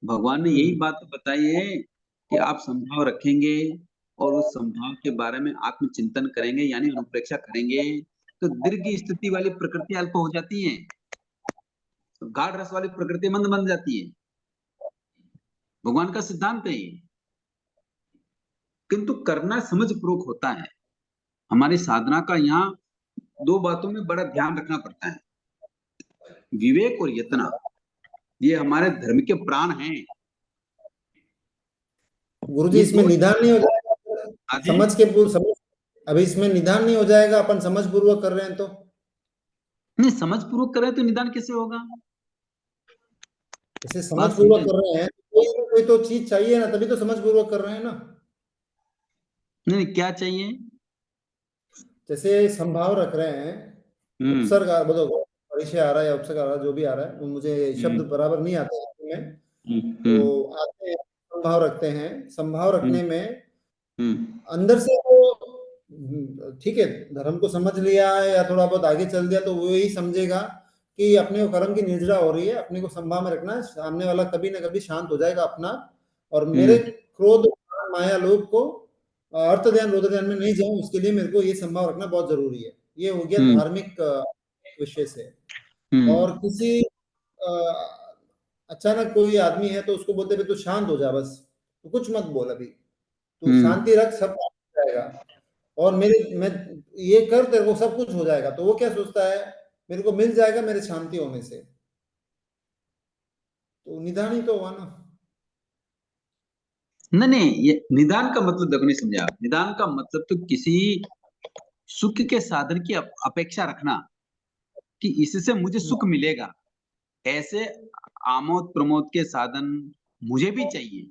भगवान ने यही बात तो बताई है कि आप संभाव रखेंगे और उस संभाव के बारे में आत्मचिंतन करेंगे, यानी अनुप्रेक्षा करेंगे, तो दीर्घ स्थिति वाली प्रकृति अल्प हो जाती है, तो गाढ़ रस वाली प्रकृति मंद बन जाती है। भगवान का सिद्धांत है ये। किंतु करना समझ पूर्वक होता है। हमारी साधना का यहाँ 2 बातों में बड़ा ध्यान रखना पड़ता है, विवेक और यत्न। ये हमारे धर्म के प्राण हैं। गुरुजी इसमें निदान नहीं हो जाएगा समझ के पूर्व, अभी इसमें निदान नहीं हो जाएगा, अपन समझ पूर्वक कर रहे हैं तो? नहीं, समझ पूर्वक कर रहे हैं तो निदान कैसे होगा? जैसे समझ पूर्वक कर रहे हैं, कोई तो चीज चाहिए ना, तभी तो समझ पूर्वक कर रहे हैं ना। नहीं, क्या चाहिए? जैसे संभाव रख रहे हैं, उपसर्ग परिचय आ रहा है या उपसर्ग आ रहा है, जो भी आ रहा है, वो मुझे शब्द बराबर नहीं आते हैं, तो आते हैं, संभाव रखते हैं। संभाव रखने में अंदर से वो ठीक है, धर्म को समझ लिया है या थोड़ा बहुत आगे चल दिया, तो वो यही समझेगा कि अपने को कर्म की निर्जरा हो रही है, अपने को संभाव में रखना है, सामने वाला कभी ना कभी शांत हो जाएगा अपना, और मेरे क्रोध माया लोभ को अर्थ ध्यान रोध ध्यान में नहीं जाऊं, उसके लिए मेरे को ये संभाव रखना बहुत जरूरी है। ये हो गया धार्मिक विषय से। और किसी अचानक कोई आदमी है तो उसको बोलते भाई तू शांत हो जा, बस तो कुछ मत बोल, अभी तू शांति रख, सब हो जाएगा, और मैं ये कर, तेरे को सब कुछ हो जाएगा। तो वो क्या सोचता है, मेरे को मिल जाएगा मेरे शांति होने से, तो निदान ही तो हुआ ना। नहीं, ये निदान का मतलब देखो, नहीं समझा आप। निदान का मतलब तो किसी सुख के साधन की अपेक्षा रखना कि इससे मुझे सुख मिलेगा, ऐसे आमोद प्रमोद के साधन मुझे भी चाहिए।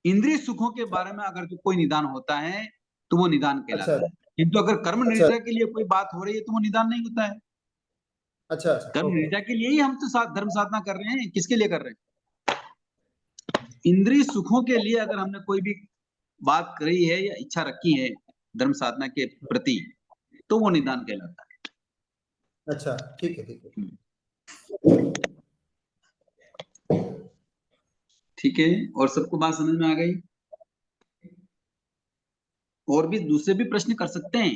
इंद्रिय सुखों के बारे में अगर कोई निदान होता है तो वो निदान कहलाता है, किंतु अगर कर्म निर्जा के लिए कोई बात हो रही है तो वो निदान नहीं होता है। कर्म निर्जा के लिए ही हम तो धर्म साधना कर रहे हैं, किसके लिए कर रहे हैं? इंद्रिय सुखों के लिए अगर हमने कोई भी बात करी है या इच्छा रखी है धर्म साधना के प्रति, तो वो निदान कहलाता है। अच्छा, ठीक है, ठीक है। और सबको बात समझ में आ गई? और भी दूसरे भी प्रश्न कर सकते हैं।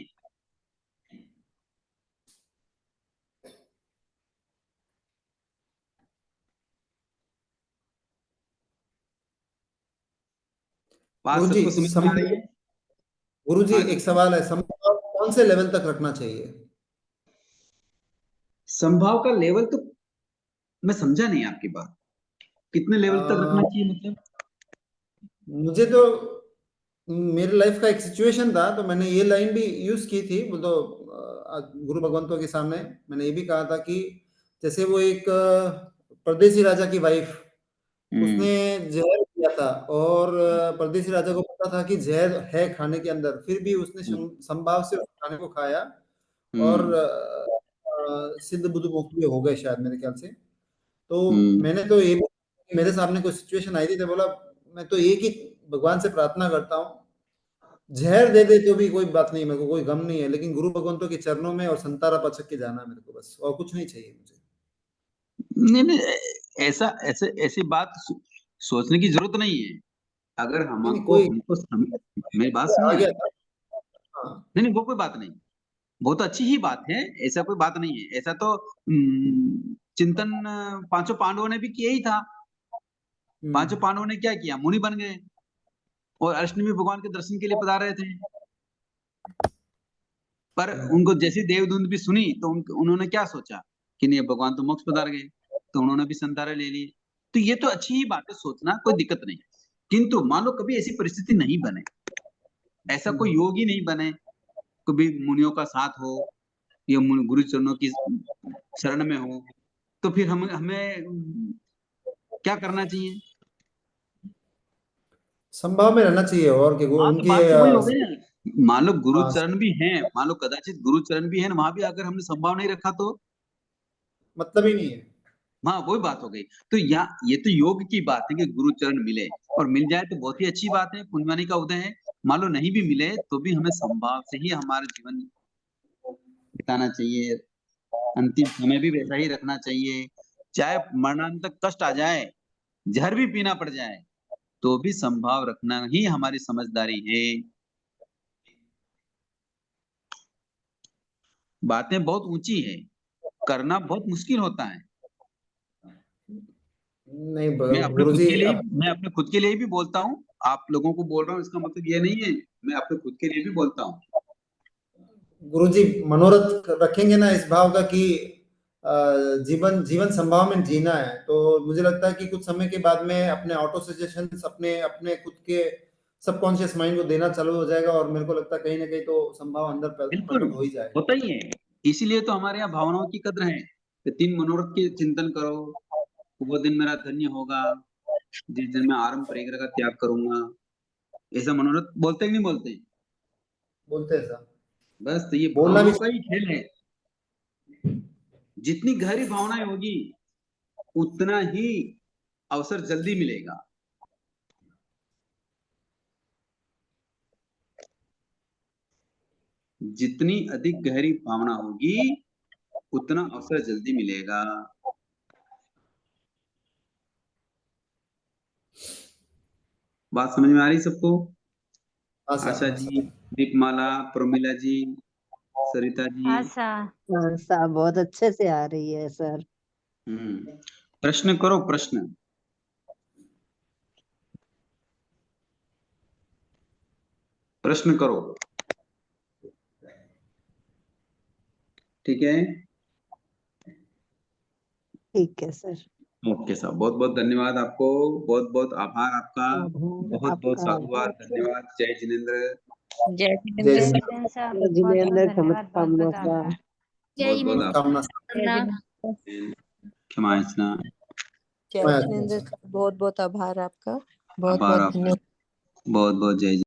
गुरुजी एक सवाल है, संभाव कौन से लेवल तक रखना चाहिए? संभाव का लेवल तो मैं समझा नहीं आपकी बात, कितने लेवल तक रखना चाहिए मतलब? मुझे तो मेरे लाइफ का एक सिचुएशन था, तो मैंने ये लाइन भी यूज की थी। वो तो गुरु भगवंतों के सामने मैंने ये भी कहा था कि जैसे वो एक परदेसी राजा की वाइफ, उसने जहर किया था और परदेसी राजा को पता था कि जहर है खाने के अंदर, फिर भी उसने संभाव से उस खाने को खाया और सिद्ध बुद्ध मुक्त भी हो गए शायद, मेरे ख्याल से। तो मैंने तो ये मेरे सामने कोई सिचुएशन आई थी तो बोला मैं तो एक ही भगवान से प्रार्थना करता हूँ, जहर दे दे तो भी कोई बात नहीं, मेरे को कोई गम नहीं है, लेकिन गुरु भगवंतों के चरणों में और संतारा पचक के जाना मेरे को, बस और कुछ नहीं चाहिए मुझे। नहीं नहीं, ऐसा ऐसे ऐसी बात सोचने की जरूरत नहीं है। अगर नहीं, हमको कोई हमको मेरी बात आ सुनिए। गया था। हाँ, नहीं नहीं, वो कोई बात नहीं, बहुत अच्छी ही बात है, ऐसा कोई बात नहीं है। ऐसा तो चिंतन पांचों पांडवों ने भी किया ही था। पांचों पांडवों ने क्या किया, मुनि बन गए और अर्जुन भी भगवान के दर्शन के लिए पधार रहे थे। पर उनको जैसी देवदूत भी सुनी तो उन्होंने क्या सोचा कि नहीं, भगवान तो मोक्ष पधार गए, तो उन्होंने भी संतारे ले लिए। तो ये तो अच्छी ही बात है, सोचना कोई दिक्कत नहीं। किंतु मान लो कभी ऐसी परिस्थिति नहीं बने, ऐसा कोई योग ही नहीं बने, कभी मुनियों का साथ हो या गुरु चरणों की शरण में हो, तो फिर हमें क्या करना चाहिए? संभाव में रहना चाहिए और कि हाँ, तो उनके बात तो वही हो गई ना। मान लो गुरु हाँ, चरण भी हैं, मान लो कदाचित गुरु चरण भी है, वहां भी अगर हमने संभाव नहीं रखा तो मतलब ही नहीं है। हाँ, वही बात हो गई। तो ये तो योग की बात है कि गुरु चरण मिले, और मिल जाए तो बहुत ही अच्छी बात है, पुण्यवानी का उदय है। मान लो नहीं भी मिले तो भी हमें संभाव से ही हमारा जीवन बिताना चाहिए, अंतिम समय भी वैसा ही रखना चाहिए। चाहे मरणांतक कष्ट आ जाए, जहर भी पीना पड़ जाए, तो भी संभाव रखना ही हमारी समझदारी है। बातें बहुत ऊंची है, करना बहुत मुश्किल होता है। नहीं मैं अपने खुद गुरुजी, के लिए मैं अपने खुद के लिए भी बोलता हूँ, आप लोगों को बोल रहा हूँ, इसका मतलब ये नहीं है, मैं अपने खुद के लिए भी बोलता हूँ। गुरुजी मनोरथ रखेंगे ना इस भाव का कि जीवन संभाव में जीना है, तो मुझे लगता है कि कुछ समय के बाद में अपने ऑटो सजेशंस अपने अपने खुद के सबकॉन्शियस माइंड को देना चालू हो जाएगा, और मेरे को लगता है कहीं ना कहीं तो संभाव अंदर बिल्कुल प्रकट हो ही जाएगा। होता ही है। इसीलिए तो हमारे यहाँ भावनाओं की कद्र है कि 3 मनोरथ के चिंतन करो, वो दिन मेरा धन्य होगा जिस दिन मैं आरंभ परिग्रह का त्याग करूंगा। ऐसा मनोरथ बोलते ही नहीं बोलते? बोलते हैं सर, बस तो ये बोलना भी भावनाओं का ही खेल है। जितनी गहरी भावनाएं होगी उतना ही अवसर जल्दी मिलेगा। जितनी अधिक गहरी भावना होगी उतना अवसर जल्दी मिलेगा। बात समझ में आ रही सबको? हाँ सर, आशा हाँ जी, सर। दीपमाला, प्रमिला जी, सरिता जी। आशा साहब बहुत अच्छे से आ रही है सर। प्रश्न करो, प्रश्न। प्रश्न करो, ठीक है? ठीक है सर। ओके साहब, बहुत बहुत धन्यवाद आपको, बहुत बहुत आभार आपका, बहुत बहुत आपका साधुवाद, धन्यवाद। जय जिनेन्द्र। जय जय जिनेंद्र साहब, जय जिनेंद्र, बहुत-बहुत का आभार। जय बहुत बहुत कामना आभार, क्षमा याचना, जय जिनेंद्र, बहुत बहुत आभार आपका, बहुत आभार बहुत आपका, धन्यवाद। बहुत बहुत जय